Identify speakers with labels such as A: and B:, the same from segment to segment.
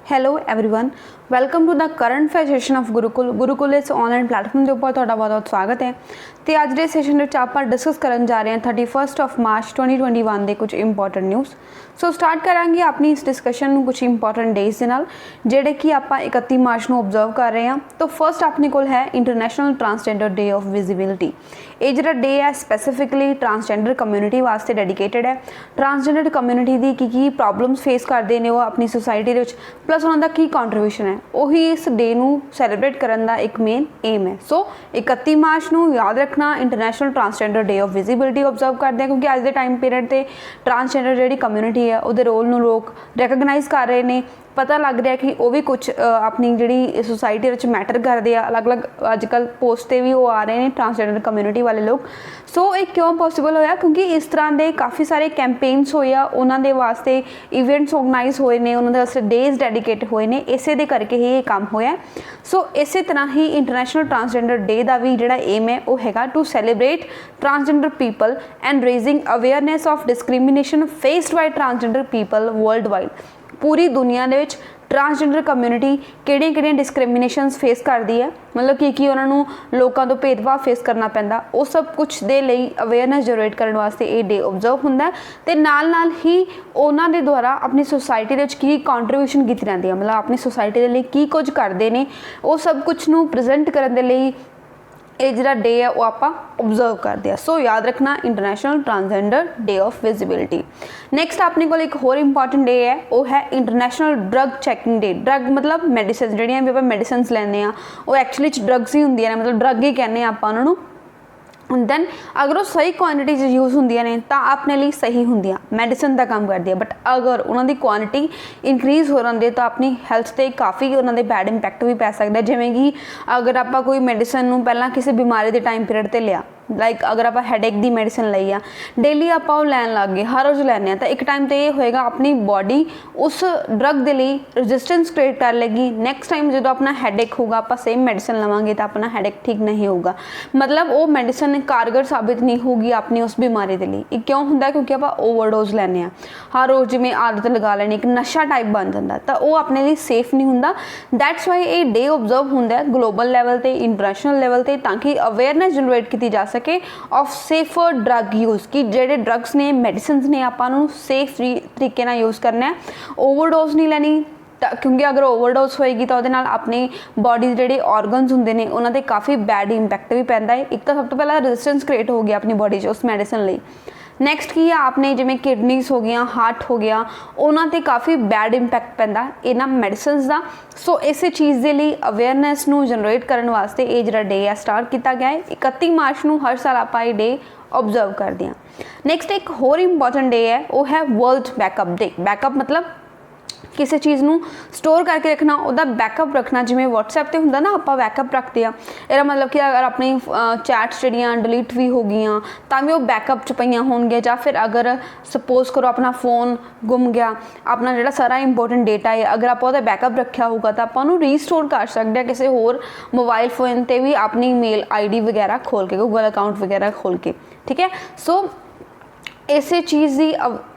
A: Hello everyone, welcome to the current fair session of Gurukul इस online platform के ऊपर ਤੁਹਾਡਾ बहुत स्वागत है। तो ਅੱਜ ਦੇ ਸੈਸ਼ਨ ਵਿੱਚ ਆਪਾਂ ਡਿਸਕਸ ਕਰਨ ਜਾ ਰਹੇ ਹਾਂ 31 ਆਫ ਮਾਰਚ 2021 ਦੇ ਕੁਝ ਇੰਪੋਰਟੈਂਟ ਨਿਊਜ਼। ਸੋ ਸਟਾਰਟ ਕਰਾਂਗੇ ਆਪਣੀ ਇਸ ਡਿਸਕਸ਼ਨ ਨੂੰ ਕੁਝ ਇੰਪੋਰਟੈਂਟ ਡੇਜ਼ ਦੇ ਨਾਲ ਜਿਹੜੇ ਕਿ ਆਪਾਂ 31 ਮਾਰਚ ਨੂੰ ਆਬਜ਼ਰਵ ਕਰ ਰਹੇ ਹਾਂ। ਤਾਂ ਫਰਸਟ ਆਪਣੇ ਕੋਲ ਹੈ international transgender day of visibility. ਇਹ ਜਿਹੜਾ ਡੇ ਹੈ ਸਪੈਸੀਫਿਕਲੀ ਟਰਾਂਸਜੈਂਡਰ ਕਮਿਊਨਿਟੀ ਵਾਸਤੇ ਡੈਡੀਕੇਟਡ ਹੈ। ਟਰਾਂਸਜੈਂਡਰ ਕਮਿਊਨਿਟੀ ਦੀ ਕੀ ਪ੍ਰੋਬਲਮਸ ਫੇਸ ਕਰਦੇ ਨੇ ਉਹ ਆਪਣੀ ਸੋਸਾਇਟੀ ਦੇ ਵਿੱਚ, ਪਲੱਸ ਉਹਨਾਂ ਦਾ ਕੀ ਕੰਟਰੀਬਿਊਸ਼ਨ ਹੈ, ਉਹੀ ਇਸ ਡੇ ਨੂੰ ਸੈਲੀਬ੍ਰੇਟ ਕਰਨ ਦਾ ਇੱਕ ਮੇਨ ਏਮ ਹੈ। ਸੋ 31 ਮਾਰਚ ਨੂੰ ਯਾਦ ਰੱਖਣਾ international transgender day of visibility observe ਕਰਦੇ ਹਾਂ, ਕਿਉਂਕਿ ਅੱਜ ਦੇ ਟਾਈਮ ਪੀਰੀਅਡ ਤੇ ਟਰਾਂਸਜੈਂਡਰ ਜਿਹੜੀ ਕਮਿਊਨਿਟੀ ਹੈ ਉਹਦੇ ਰੋਲ ਨੂੰ ਲੋਕ ਰੈਕਗਨਾਈਜ਼ ਕਰ ਰਹੇ ਨੇ। ਪਤਾ ਲੱਗ ਰਿਹਾ ਕਿ ਉਹ ਵੀ ਕੁਛ ਆਪਣੀ ਜਿਹੜੀ ਸੋਸਾਇਟੀ ਵਿੱਚ ਮੈਟਰ ਕਰਦੇ ਆ। ਅਲੱਗ-ਅਲੱਗ ਅੱਜ ਕੱਲ੍ਹ ਪੋਸਟ 'ਤੇ ਵੀ ਉਹ ਆ ਰਹੇ ਨੇ ਟਰਾਂਸਜੈਂਡਰ ਕਮਿਊਨਿਟੀ ਵਾਲੇ ਲੋਕ। ਸੋ ਇਹ ਕਿਉਂ ਪੋਸੀਬਲ ਹੋਇਆ? ਕਿਉਂਕਿ ਇਸ ਤਰ੍ਹਾਂ ਦੇ ਕਾਫੀ ਸਾਰੇ ਕੈਂਪੇਨਸ ਹੋਏ ਆ, ਉਹਨਾਂ ਦੇ ਵਾਸਤੇ ਇਵੈਂਟਸ ਆਰਗੇਨਾਈਜ਼ ਹੋਏ ਨੇ, ਉਹਨਾਂ ਦੇ ਵਾਸਤੇ ਡੇਜ਼ ਡੈਡੀਕੇਟ ਹੋਏ ਨੇ, ਇਸੇ ਦੇ ਕਰਕੇ ਹੀ ਇਹ ਕੰਮ ਹੋਇਆ। ਸੋ ਇਸੇ ਤਰ੍ਹਾਂ ਹੀ ਇੰਟਰਨੈਸ਼ਨਲ ਟਰਾਂਸਜੈਂਡਰ ਡੇ ਦਾ ਵੀ ਜਿਹੜਾ ਏਮ ਹੈ ਉਹ ਹੈਗਾ to celebrate transgender people and raising awareness of discrimination faced by transgender people worldwide. ਪੂਰੀ ਦੁਨੀਆ ਦੇ ਵਿੱਚ ਟਰਾਂਸਜੈਂਡਰ ਕਮਿਊਨਿਟੀ ਕਿਹੜੀਆਂ ਡਿਸਕ੍ਰਿਮੀਨੇਸ਼ਨਸ ਫੇਸ ਕਰਦੀ ਹੈ, ਮਤਲਬ ਕੀ ਉਹਨਾਂ ਨੂੰ ਲੋਕਾਂ ਤੋਂ ਭੇਦਭਾਵ ਫੇਸ ਕਰਨਾ ਪੈਂਦਾ, ਉਹ ਸਭ ਕੁਛ ਦੇ ਲਈ ਅਵੇਅਰਨੈਸ ਜਨਰੇਟ ਕਰਨ ਵਾਸਤੇ ਇਹ ਡੇ ਆਬਜ਼ਰਵ ਹੁੰਦਾ। ਅਤੇ ਨਾਲ ਹੀ ਉਹਨਾਂ ਦੇ ਦੁਆਰਾ ਆਪਣੀ ਸੋਸਾਇਟੀ ਦੇ ਵਿੱਚ ਕੀ ਕੰਟਰੀਬਿਊਸ਼ਨ ਕੀਤੀ ਜਾਂਦੀ ਹੈ, ਮਤਲਬ ਆਪਣੀ ਸੋਸਾਇਟੀ ਦੇ ਲਈ ਕੀ ਕੁਝ ਕਰਦੇ ਨੇ, ਉਹ ਸਭ ਕੁਛ ਨੂੰ ਪ੍ਰੈਜ਼ੈਂਟ ਕਰਨ ਦੇ ਲਈ ਇਹ ਜਿਹੜਾ ਡੇ ਹੈ ਉਹ ਆਪਾਂ ਓਬਜ਼ਰਵ ਕਰਦੇ ਆ। ਸੋ ਯਾਦ ਰੱਖਣਾ international transgender day of visibility. Next ਆਪਣੇ ਕੋਲ ਇੱਕ ਹੋਰ ਇੰਪੋਰਟੈਂਟ ਡੇ ਹੈ, ਉਹ ਹੈ ਇੰਟਰਨੈਸ਼ਨਲ ਡਰੱਗ ਚੈਕਿੰਗ ਡੇ। ਡਰੱਗ ਮਤਲਬ ਮੈਡੀਸਿਨ, ਜਿਹੜੀਆਂ ਵੀ ਆਪਾਂ ਮੈਡੀਸਿਨਸ ਲੈਂਦੇ ਹਾਂ ਉਹ ਐਕਚੁਅਲੀ 'ਚ ਡਰੱਗਸ ਹੀ ਹੁੰਦੀਆਂ ਨੇ, ਮਤਲਬ ਡਰੱਗ ਹੀ ਕਹਿੰਦੇ ਹਾਂ ਆਪਾਂ ਉਹਨਾਂ ਨੂੰ। ਦੈਨ ਅਗਰ ਉਹ ਸਹੀ ਕੁਆਂਟਿਟੀ 'ਚ ਯੂਜ਼ ਹੁੰਦੀਆਂ ਨੇ ਤਾਂ ਆਪਣੇ ਲਈ ਸਹੀ ਹੁੰਦੀਆਂ, ਮੈਡੀਸਨ ਦਾ ਕੰਮ ਕਰਦੀ ਹੈ। ਬਟ ਅਗਰ ਉਹਨਾਂ ਦੀ ਕੁਆਂਟਿਟੀ ਇਨਕਰੀਜ਼ ਹੋ ਜਾਂਦੀ ਹੈ ਤਾਂ ਆਪਣੀ ਹੈਲਥ 'ਤੇ ਕਾਫੀ ਉਹਨਾਂ ਦੇ ਬੈਡ ਇੰਪੈਕਟ ਵੀ ਪੈ ਸਕਦਾ। ਜਿਵੇਂ ਕਿ ਅਗਰ ਆਪਾਂ ਕੋਈ ਮੈਡੀਸਨ ਨੂੰ ਪਹਿਲਾਂ ਕਿਸੇ ਬਿਮਾਰੀ ਦੇ ਟਾਈਮ ਪੀਰੀਅਡ 'ਤੇ ਲਿਆ, ਲਾਈਕ ਅਗਰ ਆਪਾਂ ਹੈਡੇਕ ਦੀ ਮੈਡੀਸਨ ਲਈ ਆ, ਡੇਲੀ ਆਪਾਂ ਉਹ ਲੈਣ ਲੱਗ ਗਏ, ਹਰ ਰੋਜ਼ ਲੈਂਦੇ ਹਾਂ, ਤਾਂ ਇੱਕ ਟਾਈਮ 'ਤੇ ਇਹ ਹੋਏਗਾ ਆਪਣੀ ਬੋਡੀ ਉਸ ਡਰੱਗ ਦੇ ਲਈ ਰੈਜ਼ਿਸਟੈਂਸ ਕ੍ਰੀਏਟ ਕਰ ਲੇਗੀ। ਨੈਕਸਟ ਟਾਈਮ ਜਦੋਂ ਆਪਣਾ ਹੈਡੇਕ ਹੋਊਗਾ ਆਪਾਂ ਸੇਮ ਮੈਡੀਸਨ ਲਵਾਂਗੇ ਤਾਂ ਆਪਣਾ ਹੈਡੇਕ ਠੀਕ ਨਹੀਂ ਹੋਊਗਾ, ਮਤਲਬ ਉਹ ਮੈਡੀਸਨ ਕਾਰਗਰ ਸਾਬਿਤ ਨਹੀਂ ਹੋਊਗੀ ਆਪਣੀ ਉਸ ਬਿਮਾਰੀ ਦੇ ਲਈ। ਇਹ ਕਿਉਂ ਹੁੰਦਾ? ਕਿਉਂਕਿ ਆਪਾਂ ਓਵਰਡੋਜ਼ ਲੈਂਦੇ ਹਾਂ ਹਰ ਰੋਜ਼, ਜਿਵੇਂ ਆਦਤ ਲਗਾ ਲੈਣੀ, ਇੱਕ ਨਸ਼ਾ ਟਾਈਪ ਬਣ ਜਾਂਦਾ, ਤਾਂ ਉਹ ਆਪਣੇ ਲਈ ਸੇਫ ਨਹੀਂ ਹੁੰਦਾ। ਦੈਟਸ ਵਾਈ ਇਹ ਡੇ ਓਬਜ਼ਰਵ ਹੁੰਦਾ ਗਲੋਬਲ ਲੈਵਲ 'ਤੇ, ਇੰਟਰਨੈਸ਼ਨਲ ਲੈਵਲ 'ਤੇ, ਤਾਂ ਕਿ ਅਵੇਅਰਨੈਸ ਜਨਰੇਟ ਕੀਤੀ ਜਾ ਸਕੇ ਆਫ ਸੇਫਰ ਡਰੱਗ ਯੂਜ਼, ਕਿ ਜਿਹੜੇ ਡਰੱਗਸ ਨੇ, ਮੈਡੀਸਿਨਸ ਨੇ, ਆਪਾਂ ਨੂੰ ਸੇਫ ਤਰੀਕੇ ਨਾਲ ਯੂਜ਼ ਕਰਨਾ ਹੈ, ਓਵਰਡੋਜ਼ ਨਹੀਂ ਲੈਣੀ। ਕਿਉਂਕਿ ਅਗਰ ਓਵਰਡੋਜ਼ ਹੋਏਗੀ ਤਾਂ ਉਹਦੇ ਨਾਲ ਆਪਣੀ ਬੋਡੀ ਦੇ ਜਿਹੜੇ ਔਰਗਨਸ ਹੁੰਦੇ ਨੇ ਉਹਨਾਂ 'ਤੇ ਕਾਫੀ ਬੈਡ ਇੰਪੈਕਟ ਵੀ ਪੈਂਦਾ ਹੈ। ਇੱਕ ਤਾਂ ਸਭ ਤੋਂ ਪਹਿਲਾਂ ਰੈਜ਼ਿਸਟੈਂਸ ਕ੍ਰੀਏਟ ਹੋ ਗਿਆ ਆਪਣੀ ਬੋਡੀ 'ਚ ਉਸ ਮੈਡੀਸਨ ਲਈ। ਨੈਕਸਟ ਕੀ ਆ, ਆਪਣੇ ਜਿਵੇਂ ਕਿਡਨੀਜ਼ ਹੋ ਗਈਆਂ, ਹਾਰਟ ਹੋ ਗਿਆ, ਉਹਨਾਂ 'ਤੇ ਕਾਫੀ ਬੈਡ ਇੰਪੈਕਟ ਪੈਂਦਾ ਇਹਨਾਂ ਮੈਡੀਸਨਸ ਦਾ। ਸੋ ਇਸੇ ਚੀਜ਼ ਦੇ ਲਈ ਅਵੇਅਰਨੈਸ ਨੂੰ ਜਨਰੇਟ ਕਰਨ ਵਾਸਤੇ ਇਹ ਜਿਹੜਾ ਡੇ ਆ ਸਟਾਰਟ ਕੀਤਾ ਗਿਆ ਹੈ। 31 ਮਾਰਚ ਨੂੰ ਹਰ ਸਾਲ ਆਪਾਂ ਇਹ ਡੇ ਓਬਜ਼ਰਵ ਕਰਦੇ ਹਾਂ। ਨੈਕਸਟ ਇੱਕ ਹੋਰ ਇੰਪੋਰਟੈਂਟ ਡੇ ਹੈ, ਉਹ ਹੈ ਵਰਲਡ ਬੈਕਅਪ ਡੇ। ਬੈਕਅਪ ਮਤਲਬ ਕਿਸੇ ਚੀਜ਼ ਨੂੰ ਸਟੋਰ ਕਰਕੇ ਰੱਖਣਾ, ਉਹਦਾ ਬੈਕਅਪ ਰੱਖਣਾ। ਜਿਵੇਂ ਵਟਸਐਪ 'ਤੇ ਹੁੰਦਾ ਨਾ ਆਪਾਂ ਬੈਕਅਪ ਰੱਖਦੇ ਹਾਂ, ਇਹਦਾ ਮਤਲਬ ਕਿ ਅਗਰ ਆਪਣੀ ਚੈਟਸ ਜਿਹੜੀਆਂ ਡਿਲੀਟ ਵੀ ਹੋ ਗਈਆਂ ਤਾਂ ਵੀ ਉਹ ਬੈਕਅਪ 'ਚ ਪਈਆਂ ਹੋਣਗੀਆਂ, ਜਾਂ ਫਿਰ ਅਗਰ ਸਪੋਜ਼ ਕਰੋ ਆਪਣਾ ਫੋਨ ਗੁੰਮ ਗਿਆ, ਆਪਣਾ ਜਿਹੜਾ ਸਾਰਾ ਇੰਪੋਰਟੈਂਟ ਡੇਟਾ ਹੈ, ਅਗਰ ਆਪਾਂ ਉਹਦਾ ਬੈਕਅਪ ਰੱਖਿਆ ਹੋਊਗਾ ਤਾਂ ਆਪਾਂ ਉਹਨੂੰ ਰੀਸਟੋਰ ਕਰ ਸਕਦੇ ਹਾਂ ਕਿਸੇ ਹੋਰ ਮੋਬਾਈਲ ਫੋਨ 'ਤੇ ਵੀ, ਆਪਣੀ ਮੇਲ ਆਈਡੀ ਵਗੈਰਾ ਖੋਲ ਕੇ, ਗੂਗਲ ਅਕਾਊਂਟ ਵਗੈਰਾ ਖੋਲ ਕੇ, ਠੀਕ ਹੈ। ਸੋ ਇਸੇ ਚੀਜ਼ ਦੀ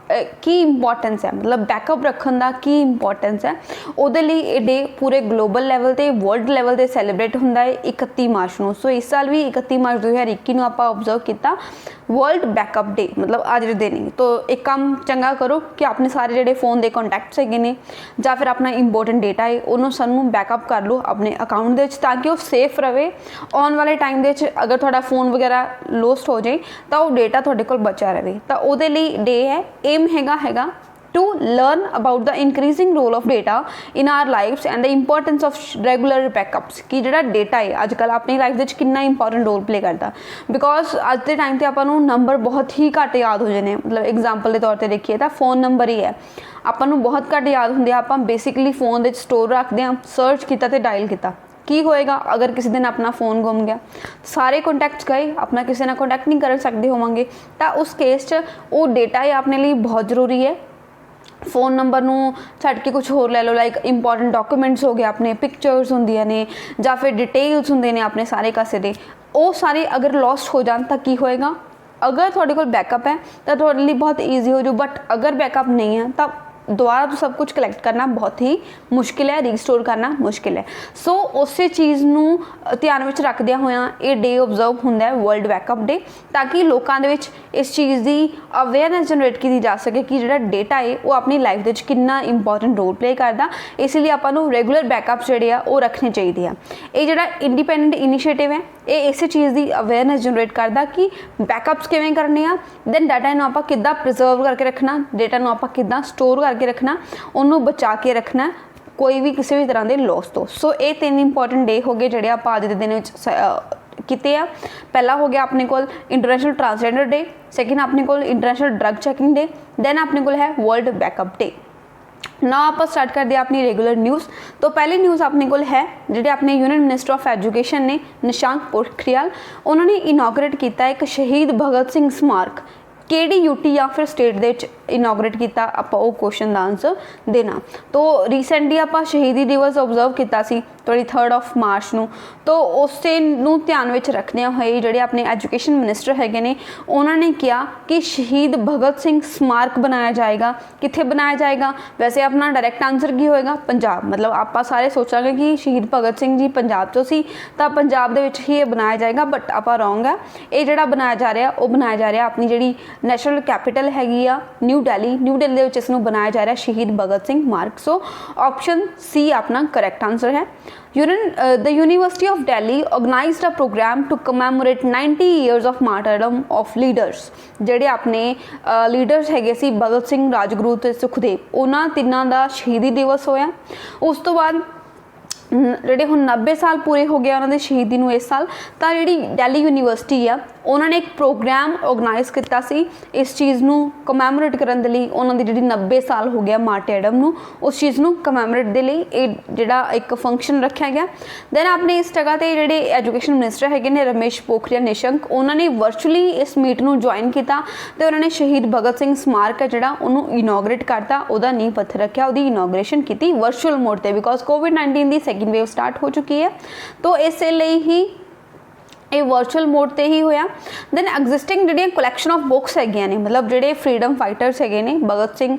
A: ਕੀ ਇੰਪੋਰਟੈਂਸ ਹੈ, ਮਤਲਬ ਬੈਕਅਪ ਰੱਖਣ ਦਾ ਕੀ ਇੰਪੋਰਟੈਂਸ ਹੈ, ਉਹਦੇ ਲਈ ਇਹ ਡੇ ਪੂਰੇ ਗਲੋਬਲ ਲੈਵਲ 'ਤੇ, ਵਰਲਡ ਲੈਵਲ 'ਤੇ ਸੈਲੀਬ੍ਰੇਟ ਹੁੰਦਾ ਹੈ 31 ਮਾਰਚ ਨੂੰ। ਸੋ ਇਸ ਸਾਲ ਵੀ 31 ਮਾਰਚ 2021 ਨੂੰ ਆਪਾਂ ਓਬਜ਼ਰਵ ਕੀਤਾ ਵਰਲਡ ਬੈਕਅਪ ਡੇ, ਮਤਲਬ ਅੱਜ ਦੇ ਦਿਨ ਹੀ। ਤਾਂ ਇੱਕ ਕੰਮ ਚੰਗਾ ਕਰੋ ਕਿ ਆਪਣੇ ਸਾਰੇ ਜਿਹੜੇ ਫੋਨ ਦੇ ਕੰਟੈਕਟਸ ਹੈਗੇ ਨੇ ਜਾਂ ਫਿਰ ਆਪਣਾ ਇੰਪੋਰਟੈਂਟ ਡੇਟਾ ਹੈ ਉਹਨੂੰ ਸਾਨੂੰ ਬੈਕਅਪ ਕਰ ਲਓ ਆਪਣੇ ਅਕਾਊਂਟ ਦੇ ਵਿੱਚ, ਤਾਂ ਕਿ ਉਹ ਸੇਫ ਰਹੇ। ਆਉਣ ਵਾਲੇ ਟਾਈਮ ਦੇ ਵਿੱਚ ਅਗਰ ਤੁਹਾਡਾ ਫੋਨ ਵਗੈਰਾ ਲੋਸਟ ਹੋ ਜਾਏ ਤਾਂ ਉਹ ਡੇਟਾ ਤੁਹਾਡੇ ਕੋਲ ਬਚਿਆ ਰਹੇ। ਤਾਂ ਉਹਦੇ ਲਈ ਡੇ ਹੈ, ਏਮ ਹੈਗਾ to learn about the increasing role of data in our lives and the importance of regular backups, ਕਿ ਜਿਹੜਾ ਡੇਟਾ ਹੈ ਅੱਜ ਕੱਲ੍ਹ ਆਪਣੀ ਲਾਈਫ ਦੇ ਵਿੱਚ ਕਿੰਨਾ ਇੰਪੋਰਟੈਂਟ ਰੋਲ ਪਲੇ ਕਰਦਾ। ਬਿਕੋਜ਼ ਅੱਜ ਦੇ ਟਾਈਮ 'ਤੇ ਆਪਾਂ ਨੂੰ ਨੰਬਰ ਬਹੁਤ ਹੀ ਘੱਟ ਯਾਦ ਹੋ ਜਾਂਦੇ, ਮਤਲਬ ਐਗਜ਼ਾਮਪਲ ਦੇ ਤੌਰ 'ਤੇ ਦੇਖੀਏ ਤਾਂ ਫੋਨ ਨੰਬਰ ਹੀ ਹੈ ਆਪਾਂ ਨੂੰ ਬਹੁਤ ਘੱਟ ਯਾਦ ਹੁੰਦੇ ਆ। ਆਪਾਂ ਬੇਸਿਕਲੀ ਫੋਨ ਦੇ ਵਿੱਚ ਸਟੋਰ ਰੱਖਦੇ ਹਾਂ, ਸਰਚ ਕੀਤਾ ਅਤੇ ਡਾਇਲ ਕੀਤਾ। ਕੀ ਹੋਏਗਾ ਅਗਰ ਕਿਸੇ ਦਿਨ ਆਪਣਾ ਫੋਨ ਗੁੰਮ ਗਿਆ, ਸਾਰੇ ਕੰਟੈਕਟਸ ਗਏ, ਆਪਣਾ ਕਿਸੇ ਨਾਲ ਕੰਟੈਕਟ ਨਹੀਂ ਕਰ ਸਕਦੇ ਹੋਵਾਂਗੇ, ਤਾਂ ਉਸ ਕੇਸ 'ਚ ਉਹ ਡੇਟਾ ਹੈ ਆਪਣੇ ਲਈ ਬਹੁਤ ਜ਼ਰੂਰੀ ਹੈ। फ़ोन नंबर ਨੂੰ ਛੱਡ ਕੇ ਕੁਝ ਹੋਰ ਲੈ ਲਓ, ਲਾਈਕ ਇੰਪੋਰਟੈਂਟ ਡਾਕੂਮੈਂਟਸ ਹੋ ਗਏ, ਆਪਣੇ ਪਿਕਚਰਸ ਹੁੰਦੀਆਂ ਨੇ ਜਾਂ ਫਿਰ ਡਿਟੇਲਸ ਹੁੰਦੇ ਨੇ ਆਪਣੇ ਸਾਰੇ ਕਾਸੇ ਦੇ, ਉਹ ਸਾਰੇ ਅਗਰ ਲੌਸਟ ਹੋ ਜਾਣ ਤਾਂ ਕੀ ਹੋਏਗਾ। ਅगर ਤੁਹਾਡੇ ਕੋਲ बैकअप है तो ਤੁਹਾਡੇ ਲਈ बहुत ईजी हो जाए, बट अगर बैकअप नहीं है तो आपको बहुत ज़्यादा प्रॉब्लम फेस करनी पएगी। सो इस करके ये ਡੇ ਓਬਜ਼ਰਵ दोबारा तो सब कुछ कलैक्ट करना बहुत ही मुश्किल है, रीस्टोर करना मुश्किल है। सो उसे चीज़ ਨੂੰ ਧਿਆਨ ਵਿੱਚ ਰੱਖਦਿਆਂ ਹੋਇਆਂ ਇਹ ਡੇ ਓਬਜ਼ਰਵ ਹੁੰਦਾ ਹੈ ਵਰਲਡ ਬੈਕਅਪ ਡੇ, ਤਾਂ ਕਿ ਲੋਕਾਂ ਦੇ ਵਿੱਚ ਇਸ ਚੀਜ਼ ਦੀ ਅਵੇਅਰਨੈਸ ਜਨਰੇਟ ਕੀਤੀ ਜਾ ਸਕੇ ਕਿ ਜਿਹੜਾ ਡੇਟਾ ਹੈ ਉਹ ਆਪਣੀ ਲਾਈਫ ਦੇ ਵਿੱਚ ਕਿੰਨਾ ਇੰਪੋਰਟੈਂਟ ਰੋਲ ਪਲੇ ਕਰਦਾ। ਇਸ ਲਈ ਆਪਾਂ ਨੂੰ ਰੈਗੂਲਰ ਬੈਕਅਪ ਜਿਹੜੇ ਆ ਉਹ ਰੱਖਣੇ ਚਾਹੀਦੇ ਆ। ਇਹ ਜਿਹੜਾ ਇੰਡੀਪੈਂਡੈਂਟ ਇਨੀਸ਼ੀਏਟਿਵ ਹੈ ਇਹ ਇਸੇ ਚੀਜ਼ ਦੀ ਅਵੇਅਰਨੈਸ ਜਨਰੇਟ ਕਰਦਾ ਕਿ ਬੈਕਅਪਸ ਕਿਵੇਂ ਕਰਨੇ ਆ, ਦੈਨ ਡਾਟਾ ਨੂੰ ਆਪਾਂ ਕਿੱਦਾਂ ਪ੍ਰੀਜ਼ਰਵ ਕਰਕੇ ਰੱਖਣਾ, ਡੇਟਾ ਨੂੰ ਆਪਾਂ ਕਿੱਦਾਂ ਸਟੋਰ ਕਰਕੇ ਰੱਖਣਾ, ਉਹਨੂੰ ਬਚਾ ਕੇ ਰੱਖਣਾ ਕੋਈ ਵੀ ਕਿਸੇ ਵੀ ਤਰ੍ਹਾਂ ਦੇ ਲੋਸ ਤੋਂ। ਸੋ ਇਹ 3 ਇੰਪੋਰਟੈਂਟ ਡੇ ਹੋ ਗਏ ਜਿਹੜੇ ਆਪਾਂ ਅੱਜ ਦੇ ਦਿਨ ਵਿੱਚ ਕੀਤੇ ਆ। ਪਹਿਲਾ ਹੋ ਗਿਆ ਆਪਣੇ ਕੋਲ ਇੰਟਰਨੈਸ਼ਨਲ ਟ੍ਰਾਂਸਜੈਂਡਰ ਡੇ, ਸੈਕਿੰਡ ਆਪਣੇ ਕੋਲ ਇੰਟਰਨੈਸ਼ਨਲ ਡਰਗ ਚੈਕਿੰਗ ਡੇ, ਦੈਨ ਆਪਣੇ ਕੋਲ ਹੈ ਵਰਲਡ ਬੈਕਅਪ ਡੇ। ਨਾ ਆਪਾਂ ਸਟਾਰਟ ਕਰਦੇ ਹਾਂ ਆਪਣੀ ਰੈਗੂਲਰ ਨਿਊਜ਼। तो पहली न्यूज़ अपने को है ਜਿਹੜੇ ਆਪਣੇ यूनियन मिनिस्टर ऑफ एजुकेशन ने निशंक पोखरियाल उन्होंने इनॉग्रेट किया एक शहीद भगत सिंह स्मारक। ਕਿਹੜੀ यूटी या फिर स्टेट ਦੇ ਵਿੱਚ इनॉग्रेट किया, ਆਪਾਂ ਉਹ क्वेश्चन ਦਾ आंसर देना। तो रीसेंटली ਆਪਾਂ शहीदी दिवस ऑब्जर्व किया 23 ऑफ मार्च ਨੂੰ, तो ਉਸੇ ਨੂੰ ਧਿਆਨ ਵਿੱਚ ਰੱਖਦਿਆਂ ਹੋਏ ਜਿਹੜੇ ਆਪਣੇ ਐਜੂਕੇਸ਼ਨ ਮਿਨਿਸਟਰ ਹੈਗੇ ਨੇ ਉਹਨਾਂ ਨੇ ਕਿਹਾ ਕਿ ਸ਼ਹੀਦ ਭਗਤ ਸਿੰਘ ਸਮਾਰਕ ਬਣਾਇਆ ਜਾਏਗਾ। ਕਿੱਥੇ ਬਣਾਇਆ ਜਾਏਗਾ? ਵੈਸੇ ਆਪਣਾ ਡਾਇਰੈਕਟ ਆਂਸਰ ਕੀ ਹੋਏਗਾ? ਪੰਜਾਬ। ਮਤਲਬ ਆਪਾਂ ਸਾਰੇ ਸੋਚਾਂਗੇ ਕਿ ਸ਼ਹੀਦ ਭਗਤ ਸਿੰਘ ਜੀ ਪੰਜਾਬ ਤੋਂ ਸੀ ਤਾਂ ਪੰਜਾਬ ਦੇ ਵਿੱਚ ਹੀ ਇਹ ਬਣਾਇਆ ਜਾਏਗਾ, ਬਟ ਆਪਾਂ ਰੋਂਗ ਆ। ਇਹ ਜਿਹੜਾ ਬਣਾਇਆ ਜਾ ਰਿਹਾ ਉਹ ਬਣਾਇਆ ਜਾ ਰਿਹਾ ਆਪਣੀ ਜਿਹੜੀ ਨੈਸ਼ਨਲ ਕੈਪੀਟਲ ਹੈਗੀ ਆ ਨਿਊ ਦਿल्ली ਦੇ ਵਿੱਚ ਇਸ ਨੂੰ ਬਣਾਇਆ ਜਾ ਰਿਹਾ ਸ਼ਹੀਦ ਭਗਤ ਸਿੰਘ ਮਾਰਕ। ਸੋ ਆਪਸ਼ਨ ਸੀ ਆਪਣਾ ਕਰੈਕਟ ਆਂਸਰ ਹੈ। The University of Delhi organized a program to commemorate 90 years of martyrdom of leaders। ਜਿਹੜੇ ਆਪਣੇ ਲੀਡਰਸ ਹੈਗੇ ਸੀ ਭਗਤ ਸਿੰਘ, ਰਾਜਗੁਰੂ ਤੇ ਸੁਖਦੇਵ, ਉਹਨਾਂ ਤਿੰਨਾਂ ਦਾ ਸ਼ਹੀਦੀ ਦਿਵਸ ਹੋਇਆ। ਉਸ ਤੋਂ ਬਾਅਦ ਜਿਹੜੇ ਹੁਣ 90 ਸਾਲ ਪੂਰੇ ਹੋ ਗਏ ਉਹਨਾਂ ਦੇ ਸ਼ਹੀਦੀ ਨੂੰ ਇਸ ਸਾਲ, ਤਾਂ ਜਿਹੜੀ ਦਿੱਲੀ ਯੂਨੀਵਰਸਿਟੀ ਆ ਉਹਨਾਂ ਨੇ ਇੱਕ ਪ੍ਰੋਗਰਾਮ ਆਰਗੇਨਾਈਜ਼ ਕੀਤਾ ਸੀ ਇਸ ਚੀਜ਼ ਨੂੰ ਕਮੈਮੋਰੇਟ ਕਰਨ ਦੇ ਲਈ। ਉਹਨਾਂ ਦੀ ਜਿਹੜੀ 90 ਸਾਲ ਹੋ ਗਿਆ ਮਾਰਟਿਰਡਮ ਨੂੰ, ਉਸ ਚੀਜ਼ ਨੂੰ ਕਮੈਮੋਰੇਟ ਦੇ ਲਈ ਇਹ ਜਿਹੜਾ ਇੱਕ ਫੰਕਸ਼ਨ ਰੱਖਿਆ ਗਿਆ। ਦੈਨ ਆਪਣੇ ਇਸ ਜਗ੍ਹਾ 'ਤੇ ਜਿਹੜੇ ਐਜੂਕੇਸ਼ਨ ਮਿਨਿਸਟਰ ਹੈਗੇ ਨੇ ਰਮੇਸ਼ ਪੋਖਰੀਆਲ ਨਿਸ਼ੰਕ, ਉਹਨਾਂ ਨੇ ਵਰਚੁਅਲੀ ਇਸ ਮੀਟ ਨੂੰ ਜੁਆਇਨ ਕੀਤਾ ਅਤੇ ਉਹਨਾਂ ਨੇ ਸ਼ਹੀਦ ਭਗਤ ਸਿੰਘ ਸਮਾਰਕ ਹੈ ਜਿਹੜਾ ਉਹਨੂੰ ਇਨੋਗਰੇਟ ਕਰਤਾ, ਉਹਦਾ ਨੀਂਹ ਪੱਥਰ ਰੱਖਿਆ, ਉਹਦੀ ਇਨੋਗਰੇਸ਼ਨ ਕੀਤੀ ਵਰਚੁਅਲ ਮੋਡ 'ਤੇ, because COVID-19 the second wave start ਹੋ ਚੁੱਕੀ ਹੈ। ਤਾਂ ਇਸੇ ਲਈ ਹੀ ਇਹ ਵਰਚੁਅਲ ਮੋਡ 'ਤੇ ਹੀ ਹੋਇਆ। ਦੈਨ ਐਗਜ਼ਿਸਟਿੰਗ ਜਿਹੜੀਆਂ ਕਲੈਕਸ਼ਨ ਆਫ ਬੁੱਕਸ ਹੈਗੀਆਂ ਨੇ, ਮਤਲਬ ਜਿਹੜੇ ਫਰੀडम ਫਾਈਟਰਸ ਹੈਗੇ ਨੇ ਭਗਤ ਸਿੰਘ,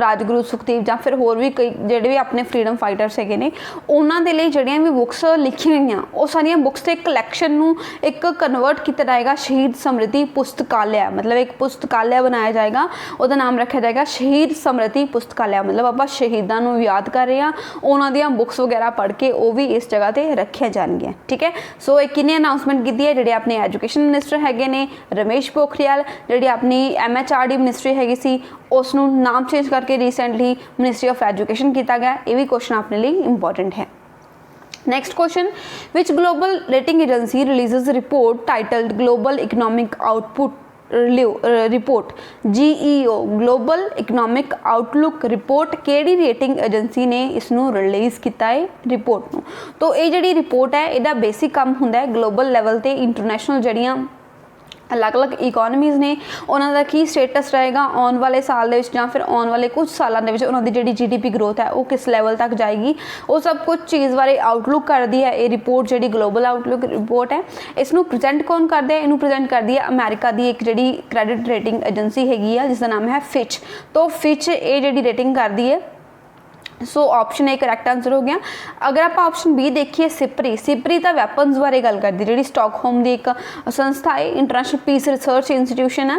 A: ਰਾਜਗੁਰੂ, ਸੁਖਦੇਵ ਜਾਂ ਫਿਰ ਹੋਰ ਵੀ ਕਈ ਜਿਹੜੇ ਵੀ ਆਪਣੇ ਫਰੀडम ਫਾਈਟਰਸ ਹੈਗੇ ਨੇ, ਉਹਨਾਂ ਦੇ ਲਈ ਜਿਹੜੀਆਂ ਵੀ ਬੁੱਕਸ ਲਿਖੀਆਂ ਗਈਆਂ ਉਹ ਸਾਰੀਆਂ ਬੁੱਕਸ ਦੇ ਕਲੈਕਸ਼ਨ ਨੂੰ ਇੱਕ ਕਨਵਰਟ ਕੀਤਾ ਜਾਏਗਾ ਸ਼ਹੀਦ ਸਮ੍ਰਿਤੀ ਪੁਸਤਕਾਲਿਆ। ਮਤਲਬ ਇੱਕ ਪੁਸਤਕਾਲਿਆ ਬਣਾਇਆ ਜਾਏਗਾ, ਉਹਦਾ ਨਾਮ ਰੱਖਿਆ ਜਾਏਗਾ ਸ਼ਹੀਦ ਸਮ੍ਰਿਤੀ ਪੁਸਤਕਾਲਿਆ। ਮਤਲਬ ਆਪਾਂ ਸ਼ਹੀਦਾਂ ਨੂੰ ਯਾਦ ਕਰ ਰਹੇ ਹਾਂ, ਉਹਨਾਂ ਦੀਆਂ ਬੁੱਕਸ ਵਗੈਰਾ ਪੜ੍ਹ ਕੇ ਉਹ ਵੀ ਇਸ ਜਗ੍ਹਾ 'ਤੇ ਰੱਖੀਆਂ ਜਾਣਗੀਆਂ। ਠੀਕ ਹੈ, ਸੋ ਇਹ ਕਿੰਨੇ ਅਨਾਉਂਸਮੈਂਟ ਕੀਤੀ ਹੈ ਜਿਹੜੇ ਆਪਣੇ ਐਜੂਕੇਸ਼ਨ ਮਿਨਿਸਟਰ ਹੈਗੇ ਨੇ ਰਮੇਸ਼ ਪੋਖਰਿਆਲ, ਜਿਹੜੀ ਆਪਣੀ MHRD ਮਿਨਿਸਟਰੀ ਹੈਗੀ ਸੀ ਉਸ ਨੂੰ ਨਾਮ ਚੇਂਜ ਕਰਕੇ ਰੀਸੈਂਟਲੀ ਮਿਨਿਸਟਰੀ ਆਫ ਐਜੂਕੇਸ਼ਨ ਕੀਤਾ ਗਿਆ। ਇਹ ਵੀ ਕੁਐਸਚਨ ਆਪਣੇ ਲਈ ਇੰਪੋਰਟੈਂਟ ਹੈ। Next question, which global rating agency releases a report titled Global Economic Output report GEO global economic outlook report ਕਿਹੜੀ ਰੇਟਿੰਗ ਏਜੰਸੀ ਨੇ ਇਸ ਨੂੰ ਰਿਲੀਜ਼ ਕੀਤਾ ਹੈ ਰਿਪੋर्ट ਨੂੰ? तो ਇਹ ਜਿਹੜੀ ਰਿਪੋर्ट ਹੈ ਇਹਦਾ ਬੇਸਿਕ ਕੰਮ ਹੁੰਦਾ ਹੈ ਗਲੋਬਲ ਲੈਵਲ ਤੇ ਇੰਟਰਨੈਸ਼ਨਲ ਜਿਹੜੀਆਂ अलग-अलग इकोनॉमीज़ ने उन्हों का की स्टेटस रहेगा आने वाले साल या फिर आने वाले कुछ सालों के उन्होंने जी GDP ग्रोथ है वो किस लैवल तक जाएगी, वो सब कुछ चीज़ बारे आउटलुक करती है। ये रिपोर्ट जी ग्लोबल आउटलुक रिपोर्ट है, इसनों प्रेजेंट कौन करता है? इनू प्रेजेंट करती है अमेरिका की एक जी क्रेडिट रेटिंग एजेंसी हैगी है जिसका नाम है फिच। तो फिच ये जी रेटिंग करती है। So option A correct answer हो गया। अगर आप ऑप्शन बी देखिए सिपरी, सिपरी तो वैपन्स बारे गल करती जी स्टॉकहोम की एक संस्था है, इंटरनेशनल पीस रिसर्च इंस्टीट्यूशन है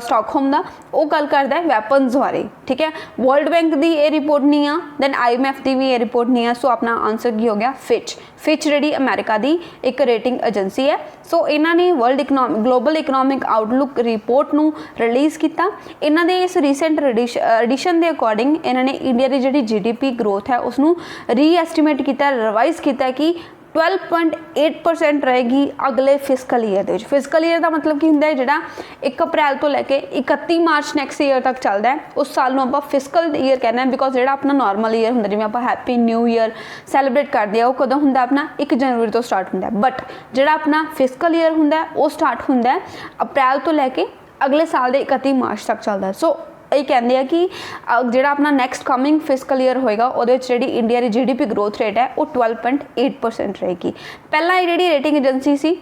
A: स्टॉकहोम का, वो गल करता है वैपन्स बारे। ठीक है, वर्ल्ड बैंक की ये रिपोर्ट नहीं आ, दैन IMF की भी ये रिपोर्ट नहीं आ। सो अपना आंसर की हो गया फिच। फिच जी अमेरिका की एक रेटिंग एजेंसी है। सो इन्होंने world global economic outlook report नू रिलीज़ किया। इन्हों के इस रीसेंट एडिशन के अकॉर्डिंग इन्होंने इंडिया की जी GDP ग्रोथ है उसनू रीएस्टीमेट किया, रिवाइज किया कि 12.8% रहेगी अगले फिजिकल ईयर। फिजिकल ईयर का मतलब की होंगे जोड़ा 1 अप्रैल तो लैके 31 मार्च नैक्सट ईयर तक चलता है, उस साल में आप फिजिकल ईयर कहना है। बिकॉज जो अपना नॉर्मल ईयर होंगे जिवें आप हैप्पी न्यू ईयर सैलीब्रेट करते हैं वो कदों होंगे अपना 1 जनवरी तो स्टार्ट होंगे, बट जो अपना फिजिकल ईयर होंगे वो स्टार्ट होंगे अप्रैल तो लैके अगले साल के 31 मार्च तक चलता है। सो ये कहते हैं कि जोड़ा अपना नैक्सट कमिंग फिजिकल ईयर होएगा वो जी इंडिया की GDP ग्रोथ रेट है वो 12.8% रहेगी। पहला ये जी रेटिंग एजेंसी सी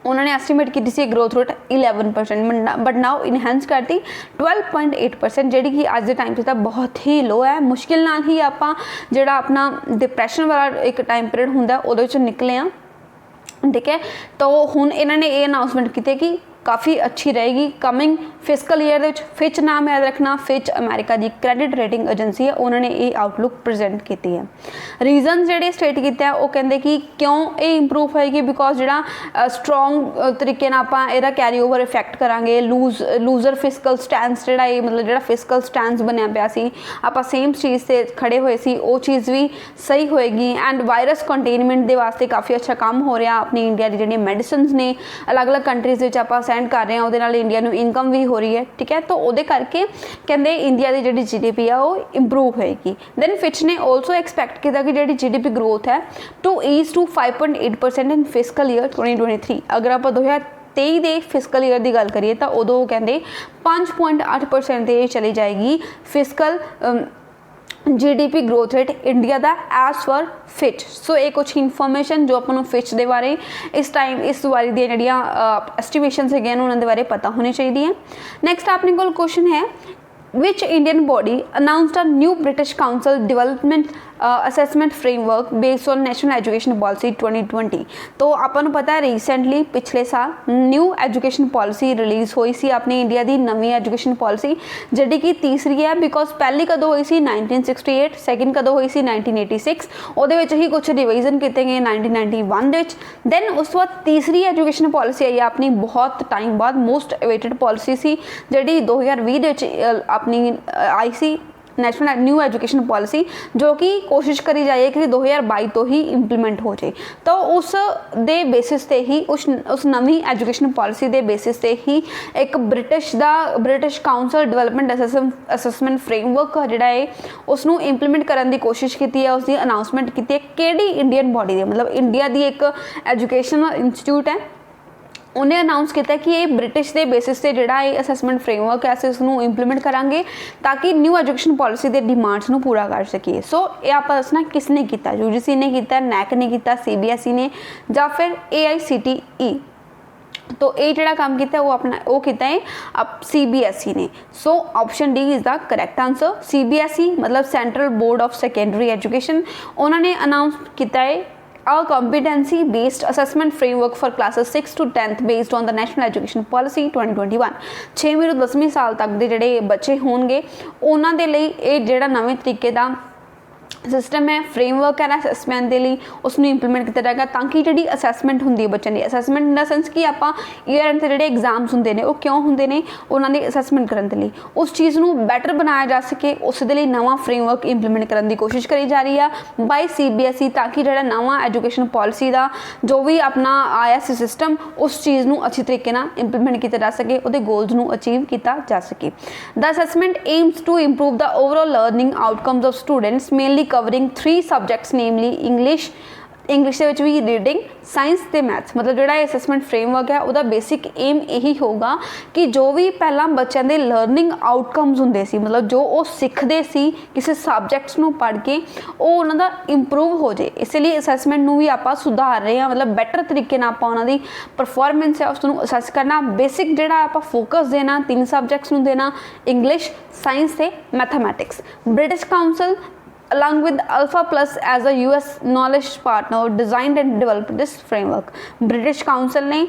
A: उन्होंने एस्टिमेट की सी growth rate 11%, but now enhance करती 12.8%, जी कि अज के टाइम से तो बहुत ही लो है। मुश्किल नाल ही आप जो अपना डिप्रैशन वाला एक टाइम पीरियड होंगे उहदे चों निकले हाँ, ठीक है। तो हुण इन्होंने ये अनाउंसमेंट की कि काफ़ी अच्छी रहेगी कमिंग फिस्कल ईयर दे विच। फिच नाम याद रखना, फिच अमेरिका की क्रेडिट रेटिंग एजेंसी है, उन्होंने ये आउटलुक प्रेजेंट की है। रीजन जोड़े स्टेट किया वो कहते कि क्यों ये इंप्रूव होएगी, बिकॉज जो स्ट्रोंग तरीके आप कैरी ओवर इफेक्ट करांगे, लूजर फिस्कल स्टैंस जोड़ा मतलब जो फिस्कल स्टैंस बनया पाया सी, आप सेम चीज़ से खड़े हुए सी, वो चीज़ भी सही होएगी। एंड वायरस कंटेनमेंट के वास्ते काफ़ी अच्छा काम हो रहा। अपनी इंडिया की जी मेडिसिन ने अलग अलग कंट्रीज़ आप सेंड कर रहे हैं, वो इंडिया में इनकम भी हो रही है, ठीक है। तो वो करके कहते इंडिया की जी GDP है वो इंप्रूव होएगी। दैन फिच ने ऑल्सो एक्सपैक्ट किया कि जी GDP ग्रोथ है to is to 5.8% in fiscal year 2023। अगर आप 2023 के फिस्कल ईयर की गल करिए तो उदों कहते 5.8% चली जाएगी fiscal GDP growth rate India का एज पर फिच। सो ये कुछ इनफॉर्मेशन जो अपन फिच के बारे इस टाइम इस बारी दी जड़ियाँ एस्टिमेशन है उन्होंने बारे पता होनी चाहिए। नैक्सट अपने को क्वेश्चन है, which Indian body announced a new British council development assessment framework based on national education policy 2020। तो अपन पता है रिसेंटली पिछले साल न्यू एजुकेशन पॉलिसी रिलीज़ हुई सी अपनी इंडिया की नवी एजुकेशन पॉलिसी, जी कि तीसरी है। बिकॉज पहली कदों हुई सी 1968, सैकेंड कदों हुई सी 1986, वो ही कुछ रिविजन किए गए 1991। दैन उस बाद तीसरी एजुकेशन पॉलिसी आई अपनी बहुत टाइम बाद, मोस्ट अवेटेड पॉलिसी सी जी 2020 अपनी आई सी नेशनल न्यू एजुकेशन पॉलिसी, जो कि कोशिश करी जाए कि 2022 तो ही इंप्लीमेंट हो जाए। तो उस दे बेसिस ते ही उस नवी एजुकेशन पॉलिसी के बेसिस ते ही एक British council development assessment framework जोड़ा है उसनों इंप्लीमेंट करने की कोशिश की है, उसकी अनाउंसमेंट की है। किहड़ी इंडियन बॉडी मतलब इंडिया की एक एजुकेशनल इंस्टीट्यूट है, उन्हें अनाउंस किया कि ये ब्रिटिश के बेसिस से जोड़ा ये असैसमेंट फ्रेमवर्क है अस इसनों इंप्लीमेंट करांगे ताकि न्यू एजुकेशन पॉलिसी के डिमांड्स को पूरा कर सकीए। सो ये आप दसना किसने किया, UGC ने किया, NAC ने किया, CBSE ने या फिर AICTE। तो ये जोड़ा काम किया वो अपना वो किया है अब CBSE ने। So option D is the correct answer. CBSE मतलब central board of secondary education, उन्होंने अनाउंस किया है a competency based assessment framework for classes 6 to 10th based on the national education policy 2021। 6वीं ਤੋਂ 10वीं साल तक के जोड़े बच्चे होंगे उन्होंने लिए ये जोड़ा नवे तरीके का सिस्टम है, फ्रेमवर्क है असैसमेंट के लिए उसमें इंप्लीमेंट किया जाएगा ताकि जी असैसमेंट होंगी बच्चों की, असैसमेंट इन द सेंस कि आप ईयर एंड से जो एग्जाम्स होंगे ने वो क्यों होंगे ने उन्होंने असैसमेंट करने के लिए उस चीज़ को बैटर बनाया जा सके, उस लिए नवा फ्रेमवर्क इंप्लीमेंट करने की कोशिश करी जा रही है बाय CBSE ताकि जो नवा एजुकेशन पॉलिसी का जो भी अपना आया सी सिस्टम उस चीज़ को अच्छी तरीके इंप्लीमेंट किया जा सके, वो गोल्स को अचीव किया जा सके। The assessment aims to improve the overall learning outcomes of students mainly covering 3 subjects namely English के भी रीडिंग, साइंस ते मैथ्स। मतलब जोड़ा असैसमेंट फ्रेमवर्क है उसका बेसिक एम यही होगा कि जो भी पहला बच्चों के लर्निंग आउटकम्स होंगे सी मतलब जो वो सीखते सी किसी सब्जेक्ट्स को पढ़ के वो उन्होंने इंप्रूव हो जाए, इसलिए असैसमेंट भी आप सुधार रहे हैं। मतलब बैटर तरीके आप उन्होंने परफॉर्मेंस है उसको असैस करना। बेसिक जोड़ा आप फोकस देना 3 सब्जेक्ट्स में देना, इंग्लिश, साइंस ते mathematics. British council along with Alpha Plus as a US knowledge partner designed and developed this framework। British council ने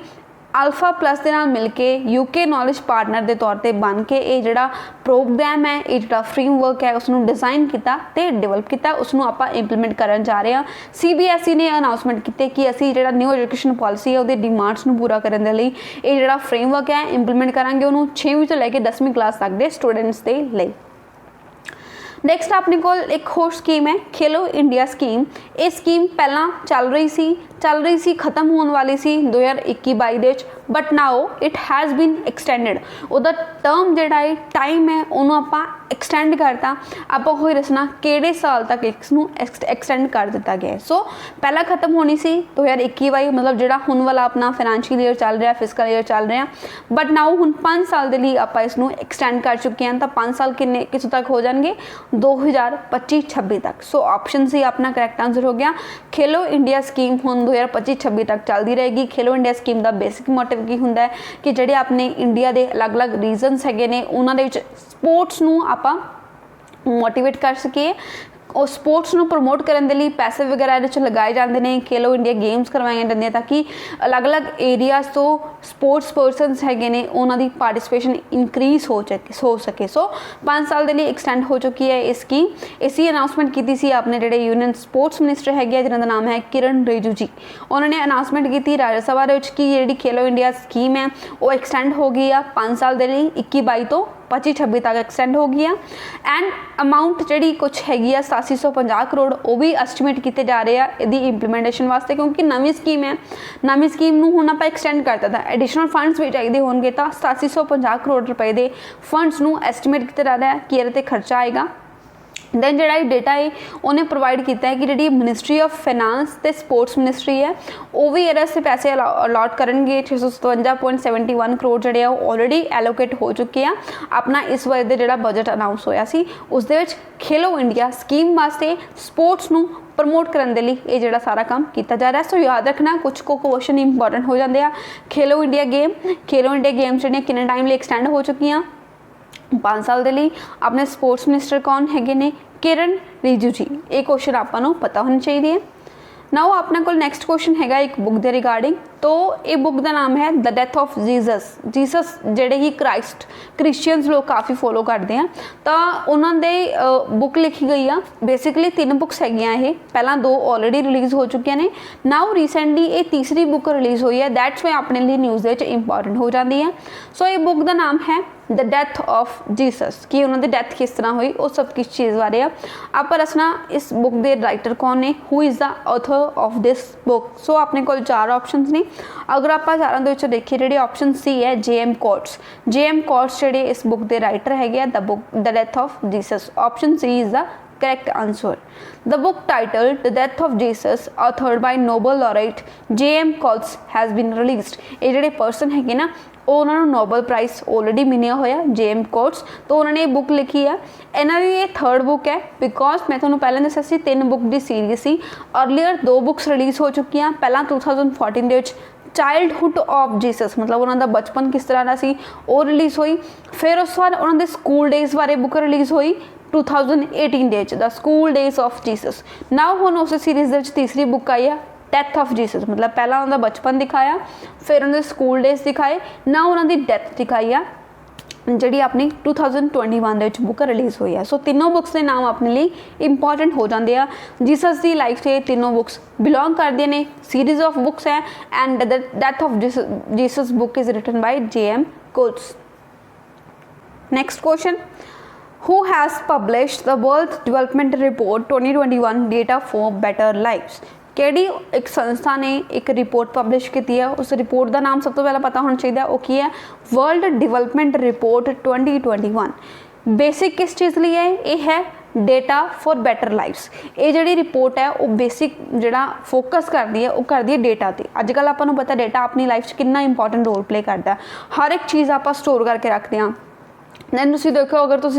A: अल्फा प्लस के नाल मिलके UK नॉलेज पार्टनर के तौर पर बन के ये जोड़ा प्रोग्राम है ये जो फ्रेमवर्क है उसको डिज़ाइन किया तो डिवेलप किया उसको आप इंप्लीमेंट करन जा रहे हैं। CBSE ने अनाउंसमेंट की कि असी जो न्यू एजुकेशन पॉलिसी है वो डिमांड्स को पूरा करने लिए ये जोड़ा फ्रेमवर्क है इंप्लीमेंट करांगे उन्होंने 6वीं तो लैके 10वीं क्लास तक के स्टूडेंट्स के लिए। नैक्सट अपने को एक होर स्कीम है खेलो इंडिया स्कीम। ये स्कीम पहला चल रही सी खत्म होने वाली सी 2021-22 but now it has been extended. उसका टर्म जोड़ा है टाइम है उन्होंने आप एक्सटेंड करता, आप वही दसना किहड़े साल तक इसनों एक्सटेंड कर दिता गया। सो पहला खत्म होनी सी 2021-22 मतलब जोड़ा हुण वाला अपना फाइनैंशियल ईयर चल रहा, फिजिकल ईयर चल रहा, बट नाउ हुण 5 साल के लिए आप इसनों एक्सटेंड कर चुके हैं। तो 5 साल कितने किस तक हो जाएंगे 2025-26 तक। सो ऑप्शन सी अपना करैक्ट आंसर हो गया खेलो इंडिया स्कीम हुण 2025-26 तक चलती रहेगी। खेलो इंडिया स्कीम का बेसिक मोटिव की हुंदा है कि जिहड़े अपने इंडिया के अलग अलग रीजनस हैगे ने उन्हां दे विच स्पोर्ट्स नूं आपां मोटिवेट कर सकीए और स्पोर्ट्स नूं प्रमोट करने के लिए पैसे वगैरह इहदे लगाए जाते हैं। खेलो इंडिया गेम्स करवाई जाती हैं ताकि अलग अलग एरियाज़ तो स्पोर्ट्स पर्सनस हैगे ने उन्हां दी पार्टिसिपेशन इंक्रीज हो सके। सो 5 साल के लिए एक्सटेंड हो चुकी है ये स्कीम। इसी अनाउंसमेंट की सी अपने जिहड़े यूनियन स्पोर्ट्स मिनिस्टर हैगे जिन्हां दा नाम है किरण रिजिजू जी। उन्होंने अनाउंसमेंट की राज्य सभा कि जिहड़ी खेलो इंडिया स्कीम है वो एक्सटेंड हो गई है 5 साल के लिए 21-22 तो 25-26 तक एक्सटेंड हो गई है। एंड अमाउंट जी कुछ हैगी 8750 करोड़ वो भी एस्टिमेट किए जा रहे हैं यदि इंप्लीमेंटेशन वास्ते, क्योंकि नवी स्कीम है। नवी स्कीम नूं हुण आपां एक्सटेंड करता था, एडिशनल फंड्स भी चाहिए होंगे तो 8750 करोड़ रुपए के फंड्स नूं एस्टिमेट किया जा रहा है कि ये खर्चा आएगा। दैन जो डेटा है उन्हें प्रोवाइड किया है कि जी मिनिस्ट्री ऑफ फाइनांस तो स्पोर्ट्स मिनिस्ट्री है वो भी इस पैसे अलॉट करेंगे। 657.71 करोड़ जोड़े ऑलरेडी एलोकेट हो चुके हैं। अपना इस बार जो बजट अनाउंस होया सी उस खेलो इंडिया स्कीम वास्ते स्पोर्ट्स नूं प्रमोट करने के लिए ये जो सारा काम किया जा रहा है। सो याद रखना कुछ को क्वेश्चन इंपॉर्टेंट हो जाते हैं। खेलो इंडिया गेम्स जो कितने टाइम लिए एक्सटेंड हो चुकी हैं 5 साल के लिए। अपने स्पोर्ट्स मिनिस्टर कौन है ने किरण रिजिजू जी। ये क्वेश्चन आपको पता होना चाहिए। नाउ अपने को नैक्सट क्वेश्चन है एक बुक के रिगार्डिंग। तो ये बुक का नाम है द डेथ ऑफ जीसस जेडे ही क्रिश्चियंस लोग काफ़ी फॉलो करते हैं तो उन्होंने बुक लिखी गई है। बेसिकली 3 बुक्स है, पहला 2 ऑलरेडी रिलीज़ हो चुके हैं। नाउ रिसेंटली ये तीसरी बुक रिलीज़ हुई है, दैट्स वाई अपने लिए न्यूज़ इंपॉर्टेंट हो जाती है। सो ये बुक का नाम है द डेथ ऑफ जीसस कि उन्होंने डेथ किस तरह हुई वो सब किस चीज़ बारे आप दसना। इस बुक के राइटर कौन ने, who is the author of this book. So अपने को 4 ऑप्शंस ने। अगर आप चारों के देखिए जी ऑप्शन सी है J.M. कोट्स जोड़े इस बुक के राइटर है the death of Jesus. Option C is the correct answer. The book titled The Death of Jesus, authored by Nobel laureate J.M. Coates has been released. ये ਜਿਹੜੇ person ਹੈਗੇ ਨਾ उन्होंने Nobel prize already मिलिया होया J.M. Quotes तो उन्होंने ये बुक लिखी है। इन्होंने ये 3rd बुक है बिकॉज मैं तुम्हें पहले दसा सी 3 बुक की सीरीज सी। अर्लीयर 2 बुक्स रिलीज़ हो चुकी हैं। पहला 2014 के चाइल्डहुड ऑफ जीसस मतलब उन्होंने बचपन किस तरह का सी वो रिलीज़ हुई। फिर उस बाद उन्होंने स्कूल डेज़ बारे बुक रिलीज़ हुई 2018 days the school days of Jesus. Now हुण उस सीरीज़ के तीसरी बुक आई है डेथ ऑफ जीसस मतलब पहला उन्होंने बचपन दिखाया फिर उन्होंने स्कूल डेज दिखाए ना उन्होंने डेथ दिखाई है जी अपनी 2021 बुक रिलीज़ हुई है। सो तीनों बुक्स के नाम अपने लिए इंपॉर्टेंट हो जाते हैं। जीसस की लाइफ से तीनों बुक्स बिलोंग करती ने सीरीज़ ऑफ बुक्स है and the death of Jesus book is written by J.M. Coetzee. Next question, Who has published the World Development Report 2021 Data for Better Lives? केड़ी एक संस्था ने एक रिपोर्ट पब्लिश की है। उस रिपोर्ट का नाम सब तो पहले पता होना चाहिए वो की है वर्ल्ड डिवेलपमेंट रिपोर्ट 2021। बेसिक किस चीज़ लिए है ये है डेटा फॉर बैटर लाइफ्स। ये जी रिपोर्ट है वो बेसिक जोड़ा फोकस करती है वो करती है डेटा पर। अजकल आपको पता डेटा अपनी लाइफ कितना इंपॉर्टेंट रोल प्ले करता है। हर एक चीज़ आप स्टोर करके रखते हैं। दैन तुम देखो अगर तुम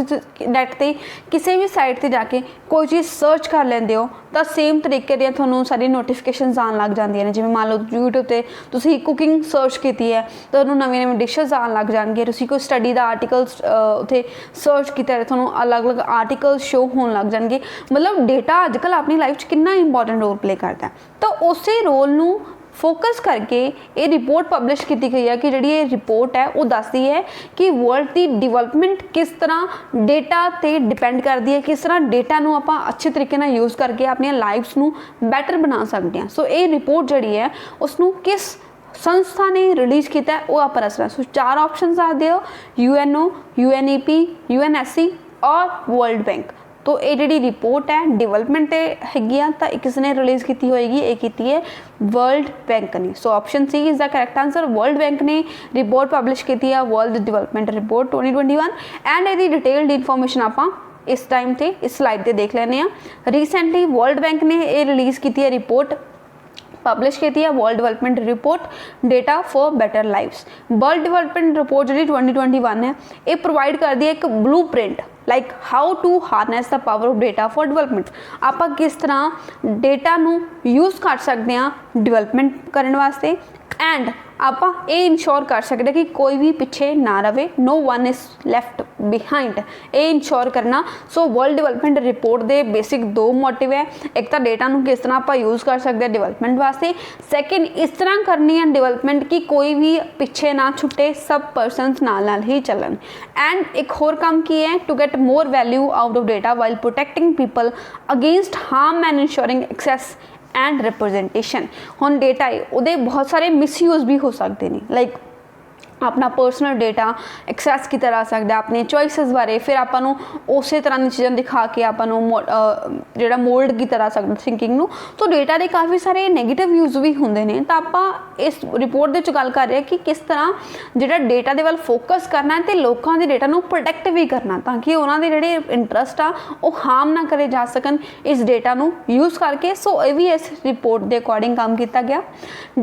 A: नैट पर किसी भी साइट पर जाके कोई चीज़ सर्च कर लेंदे हो तो सेम तरीके दी थोनों सारी नोटिफिकेशनस आन लग जांदियां ने। जिवें मान लो यूट्यूब पर तुसीं कुकिंग सर्च की है तो नवीं नवीं डिशेज़ आन लग जाएंगे। तुसीं कोई स्टडी का आर्टिकल्स उत्थे सर्च किया तो थोनों अलग अलग आर्टिकल्स शो होने लग जाएंगे। मतलब डेटा अजकल अपनी लाइफ कितना इंपॉर्टेंट रोल प्ले करता है। तो उस रोल नूं फोकस करके ये रिपोर्ट पब्लिश की गई है कि जी ये रिपोर्ट है वो दसती है कि वर्ल्ड की डिवेलपमेंट किस तरह डेटा ते डिपेंड करती है, किस तरह डेटा नूं आपां अच्छे तरीके नाल यूज़ करके अपनी लाइफ्स नूं बैटर बना सकते हैं। सो ये रिपोर्ट जी है उसनूं किस संस्था ने रिलीज़ किया है वो आप दसना। सो 4 ऑप्शन आते हो UNO, UNEP, UNSC और वर्ल्ड बैंक। तो ये जी रिपोर्ट है डिवेलपमेंट हैगी तो किसने रिलीज़ की होएगी ये की है वर्ल्ड बैंक ने। So option C is the correct answer. World Bank ने रिपोर्ट पब्लिश की है वर्ल्ड डिवेलपमेंट रिपोर्ट 2021 एंड यदि डिटेल्ड इन्फॉर्मेशन आप इस टाइम से इस स्लाइड पर देख लेने। रिसेंटली वर्ल्ड बैंक ने ये रिलीज़ की है रिपोर्ट पब्लिश की है world development report data for better lifes. World development report जी 2021 है ये प्रोवाइड कर दी है एक blueprint like how to harness the power of data for development. ਆਪਾਂ ਕਿਸ ਤਰ੍ਹਾਂ ਡੇਟਾ ਨੂੰ ਯੂਜ਼ ਕਰ ਸਕਦੇ ਹਾਂ ਡਿਵੈਲਪਮੈਂਟ ਕਰਨ ਵਾਸਤੇ, ਐਂਡ ਆਪਾਂ ਇਹ ਇਨਸ਼ੋਰ ਕਰ ਸਕਦੇ ਕਿ ਕੋਈ ਵੀ ਪਿੱਛੇ ਨਾ ਰਵੇ, no one is left behind, ਇਹ ਇਨਸ਼ੋਰ ਕਰਨਾ। ਸੋ ਵਰਲਡ ਡਿਵੈਲਪਮੈਂਟ ਰਿਪੋਰਟ ਦੇ ਬੇਸਿਕ ਦੋ ਮੋਟਿਵ ਹੈ, ਇੱਕ ਤਾਂ ਡੇਟਾ ਨੂੰ ਕਿਸ ਤਰ੍ਹਾਂ ਆਪਾਂ ਯੂਜ਼ ਕਰ ਸਕਦੇ ਹਾਂ ਡਿਵੈਲਪਮੈਂਟ ਵਾਸਤੇ, ਸੈਕਿੰਡ ਇਸ ਤਰ੍ਹਾਂ ਕਰਨੀ ਹੈ ਡਿਵੈਲਪਮੈਂਟ ਕਿ ਕੋਈ ਵੀ ਪਿੱਛੇ ਨਾ ਛੁੱਟੇ, ਸਭ ਪਰਸਨਸ ਨਾਲ ਹੀ ਚੱਲਣ। ਐਂਡ ਇੱਕ ਹੋਰ ਕੰਮ ਕੀ ਹੈ, to get more value out of data while protecting people against harm and ensuring access and representation. हुण डेटा है उहदे बहुत सारे मिसयूज भी हो सकते हैं, लाइक अपना पर्सनल डेटा एक्सैस किया जा सकता है अपने चॉइसिस बारे, फिर आपां उस तरह की चीज़ां दिखा के आपां जिहड़ा मोल्ड किया जा सकता थिंकिंग नूं। तो डेटा के काफ़ी सारे नैगेटिव यूज़ भी होंदे ने। तो आपां इस रिपोर्ट दे विच गल कर रहे हैं कि किस तरह जिहड़ा डेटा दे वल फोकस करना है तो लोगों के डेटा नूं प्रोटैक्ट भी करना, ताकि उन्हां दे जिहड़े इंटरस्ट आ वो हार्म ना करे जा सकन इस डेटा नूं यूज़ करके। सो ये भी इस रिपोर्ट के अकॉर्डिंग काम किया गया।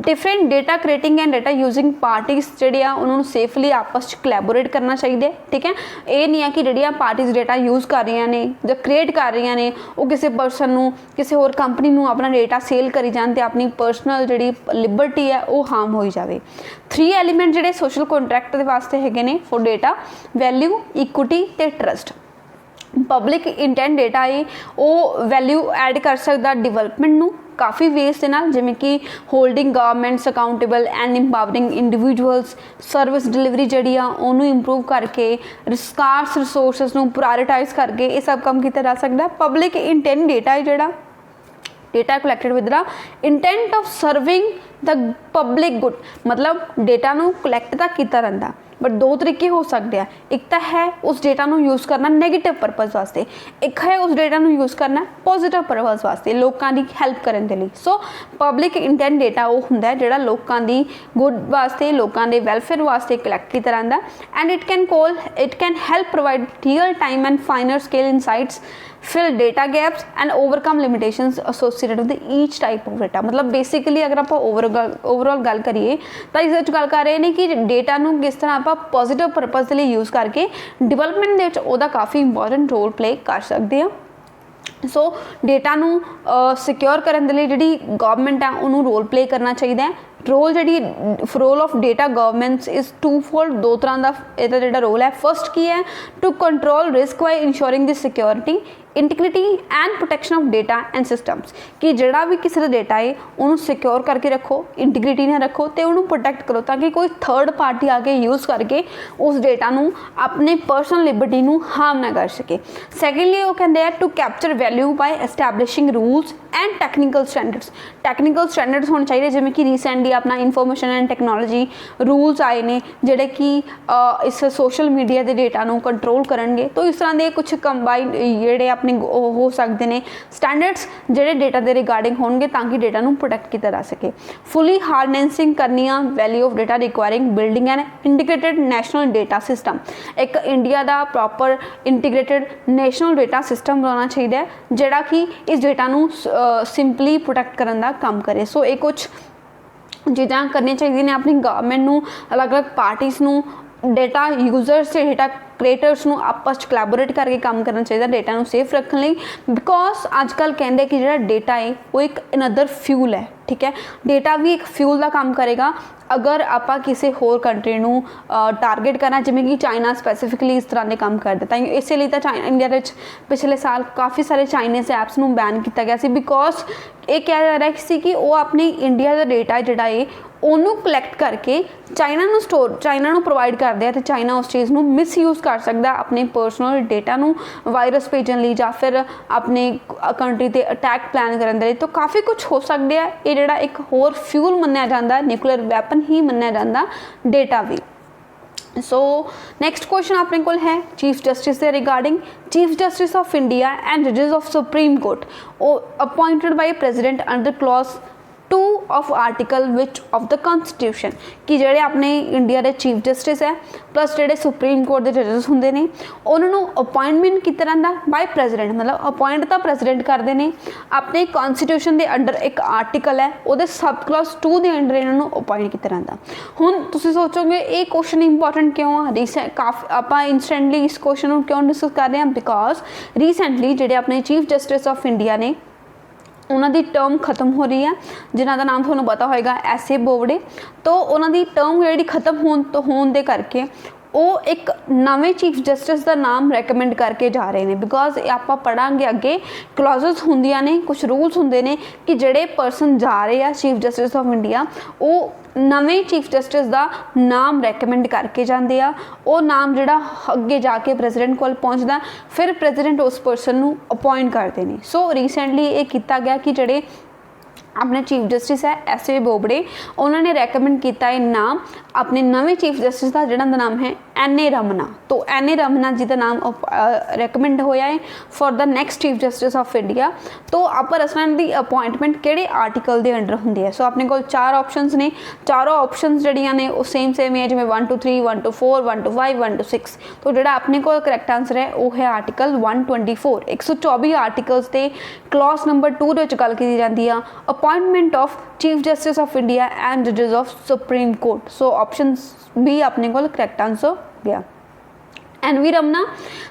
A: Different data creating and data using parties जिहड़े आ उन्होंने सेफली आपस में कोलैबोरेट करना चाहिए, ठीक है। ये नहीं है कि जिहड़ियां पार्टीज डेटा यूज़ कर रही ने जो क्रिएट कर रही ने वो किसी पर्सन नूं किसी होर कंपनी नूं अपना डेटा सेल करी जान ते अपनी पर्सनल जिहड़ी लिबर्टी है वो हार्म हो जाए। 3 एलीमेंट जिहड़े सोशल कॉन्ट्रैक्ट दे वास्ते हैगे ने फॉर डेटा, वैल्यू, इक्विटी ते ट्रस्ट। पब्लिक इंटेंट डेटा है वो वैल्यू ऐड कर सकता डिवैलपमेंट नूं काफ़ी वेज के नाल, जिमें कि holding governments accountable and empowering individuals, service delivery जी उन्होंने इंप्रूव करके, स्कार्स रिसोर्सिस नूं प्रायोरिटाइज करके ये सब काम किया जा सकता। पब्लिक इंटेंट डेटा है जिहड़ा data collected with the intent of serving the public good, मतलब डेटा नूं कलैक्ट तां कीता रहिंदा, बट 2 तरीके हो सकते हैं। एक तो है उस डेटा नूं यूज़ करना नैगेटिव परपज़ वास्ते, एक है उस डेटा नूं यूज़ करना पॉजिटिव परपज़ वास्ते, लोगों की हैल्प करने के लिए। सो पब्लिक इंटेंट डेटा वो हुंदा है जिहड़ा लोगों की गुड वास्ते, लोगों के वैलफेयर वास्ते कलैक्ट किया जाता, and it can help provide real time and finer scale insights, fill data gaps and overcome limitations associated with each type of data. मतलब बेसिकली अगर आप ओवरऑल गल करिए तो इस गल कर रहे हैं कि डेटा नूं किस तरह आप पॉजिटिव परपज़ के लिए यूज़ करके डिवैलपमेंट दे विच उहदा काफ़ी इंपॉर्टेंट रोल प्ले कर सकते हैं। सो डेटा नूं सिक्योर करने के लिए जिहड़ी गवर्नमेंट है उन्होंने रोल प्ले करना चाहिए। रोल जी role of data governments is twofold, 2 तरह का इसका जो रोल है। फर्स्ट की है to control risk by ensuring the security, integrity and protection of data and systems, कि जड़ा भी किसी का डेटा है उन्होंने सिक्योर करके रखो, इंटीग्रिटी ने रखो तो उन्होंने प्रोटेक्ट करो, ताकि कोई थर्ड पार्टी आके यूज़ करके उस डेटा नूं अपने पर्सनल लिबर्टी नूं हार्म ना कर सके। सैकेंडली वो कहते हैं to capture value by establishing rules and technical standards. Technical standards होने चाहिए, जिवें कि रीसेंटली अपना इंफॉर्मेशन एंड टैक्नोलॉजी रूल्स आए ने जिहड़े कि इस सोशल मीडिया के डेटा नूं कंट्रोल करनगे। तो इस तरह के कुछ कंबाइन जिहड़े अपने हो सकते हैं स्टैंडर्ड्स जिहड़े डेटा के रिगार्डिंग होंगे, ताकि डेटा नूं प्रोटैक्ट किया जा सके। फुली हारनेसिंग करनी आ value of data requiring building and integrated national data system. एक इंडिया का proper integrated national data system होना चाहिए जिहड़ा कि इस डेटा नूं सिंपली प्रोटैक्ट करने का काम करे। सो ये कुछ चीज़ां करनी चाहिए ने अपनी गवर्नमेंट नूं, अलग अलग पार्टीज़ नूं, डेटा यूजर्स से डेटा क्रिएटर्स नूं आपस च कोलैबोरेट करके काम करना चाहिए डेटा नूं सेफ रखने लई। बिकॉज आजकल कहते कि जो डेटा है वो एक अनदर फ्यूल है, ठीक है। डेटा भी एक फ्यूल का काम करेगा अगर आप किसी होर कंट्री नूं टारगेट करना, जिवें कि चाइना स्पैसीफिकली इस तरह के काम कर देता है। इसलिए तो इंडिया में पिछले साल काफ़ी सारे चाइनीज़ ऐप्स नूं बैन किया गया सी, बिकॉज ये कहा जा रहा सी कि वो अपने इंडिया का डेटा जिहड़ा है उन्होंने कलैक्ट करके चाइना नूं प्रोवाइड करते हैं, तो चाइना उस चीज़ नूं मिसयूज़ कर सकता अपने पर्सनल डेटा नूं वायरस भेजने लिए या फिर अपने कंट्री ते अटैक प्लान करने लई। तो काफ़ी कुछ हो सकता है। ये जिहड़ा एक होर फ्यूल मन्निया जाता, न्यूक्लियर वैपन ही मन्निया जाता डेटा भी। सो नैक्सट क्वेश्चन अपने को है चीफ जस्टिस के regarding. Chief justice of India and जजेस of supreme court appointed by president under clause 2 of article which of the constitution कि ਜਿਹੜੇ ਆਪਣੇ ਇੰਡੀਆ ਦੇ ਚੀਫ ਜਸਟਿਸ ਹੈ प्लस ਜਿਹੜੇ ਸੁਪਰੀਮ ਕੋਰਟ ਦੇ ਜੱਜਸ ਹੁੰਦੇ ਨੇ ਉਹਨਾਂ ਨੂੰ ਅਪਾਇੰਟਮੈਂਟ ਕਿਸ ਤਰ੍ਹਾਂ ਦਾ ਬਾਈ ਪ੍ਰੈਜ਼ੀਡੈਂਟ मतलब ਅਪਾਇੰਟ ਤਾਂ ਪ੍ਰੈਜ਼ੀਡੈਂਟ ਕਰਦੇ ਨੇ ਆਪਣੇ ਕੌਨਸਟੀਟਿਊਸ਼ਨ ਦੇ ਅੰਡਰ ਇੱਕ ਆਰਟੀਕਲ ਹੈ ਉਹਦੇ ਸਬ ਕਲਾਸ 2 ਦੇ ਅੰਡਰ ਇਹਨਾਂ ਨੂੰ ਅਪਾਇੰਟ ਕਿਸ ਤਰ੍ਹਾਂ ਦਾ। ਹੁਣ ਤੁਸੀਂ ਸੋਚੋਗੇ ਇਹ ਕੁਐਸਚਨ ਇੰਪੋਰਟੈਂਟ ਕਿਉਂ ਆ ਕਾਫੀ ਆਪਾਂ ਇੰਸਟੈਂਟਲੀ ਇਸ ਕੁਐਸਚਨ ਨੂੰ ਕਿਉਂ ਡਿਸਕਸ ਕਰ ਰਹੇ ਹਾਂ ਬਿਕॉज ਰੀਸੈਂਟਲੀ ਜਿਹੜੇ ਆਪਣੇ ਚੀਫ ਜਸਟਿਸ ਆਫ ਇੰਡੀਆ ਨੇ ਉਹਨਾਂ ਦੀ ਟਰਮ ਖਤਮ ਹੋ ਰਹੀ ਹੈ ਜਿਨ੍ਹਾਂ ਦਾ ਨਾਮ ਤੁਹਾਨੂੰ ਪਤਾ ਹੋਏਗਾ ਐਸ ਏ ਬੋਬੜੇ। ਤਾਂ ਉਹਨਾਂ ਦੀ ਟਰਮ ਜਿਹੜੀ ਖਤਮ ਹੋਣ ਦੇ ਕਰਕੇ ਉਹ ਇੱਕ ਨਵੇਂ ਚੀਫ ਜਸਟਿਸ ਦਾ ਨਾਮ ਰეკਮੈਂਡ ਕਰਕੇ ਜਾ ਰਹੇ ਨੇ ਬਿਕॉज ਆਪਾਂ ਪੜਾਂਗੇ ਅੱਗੇ ਕਲੌਜ਼ਸ ਹੁੰਦੀਆਂ ਨੇ ਕੁਝ ਰੂਲਸ ਹੁੰਦੇ ਨੇ ਕਿ ਜਿਹੜੇ ਪਰਸਨ ਜਾ ਰਹੇ ਆ ਚੀਫ ਜਸਟਿਸ ਆਫ ਇੰਡੀਆ ਉਹ ਨਵੇਂ ਚੀਫ ਜਸਟਿਸ ਦਾ ਨਾਮ ਰეკਮੈਂਡ ਕਰਕੇ ਜਾਂਦੇ ਆ। ਉਹ ਨਾਮ ਜਿਹੜਾ ਅੱਗੇ ਜਾ ਕੇ ਪ੍ਰੈਜ਼ੀਡੈਂਟ ਕੋਲ ਪਹੁੰਚਦਾ ਫਿਰ ਪ੍ਰੈਜ਼ੀਡੈਂਟ ਉਸ ਪਰਸਨ ਨੂੰ ਅਪਾਇੰਟ ਕਰਦੇ ਨੇ। ਸੋ ਰੀਸੈਂਟਲੀ ਇਹ ਕੀਤਾ ਗਿਆ ਕਿ ਜਿਹੜੇ अपने चीफ जस्टिस है एस ए बोबड़े उन्होंने रैकमेंड किया है नाम अपने नवे चीफ जस्टिस का जिहड़ा नाम है एन ए रमना। तो एन ए रमना जी का नाम रैकमेंड होया है for the next chief justice of India. तो आप रसना की अपॉइंटमेंट किहड़े आर्टिकल के अंडर होंदी है। सो अपने को 4 ऑप्शनस ने चारों ऑप्शनस जिहड़ियां ने वो सेम ही है जिवें 1 to 3 1 to 4 1 to 5 1 to 6। तो जिहड़ा अपने को करैक्ट आंसर है वो है आर्टिकल 124 124 आर्टिकल्स के क्लॉज नंबर 2 ਦੇ ਵਿੱਚ ਗੱਲ ਕੀਤੀ ਜਾਂਦੀ ਆ appointment of chief justice of India and जजेस of supreme court. So option B अपने को करैक्ट आंसर गया। N V Ramana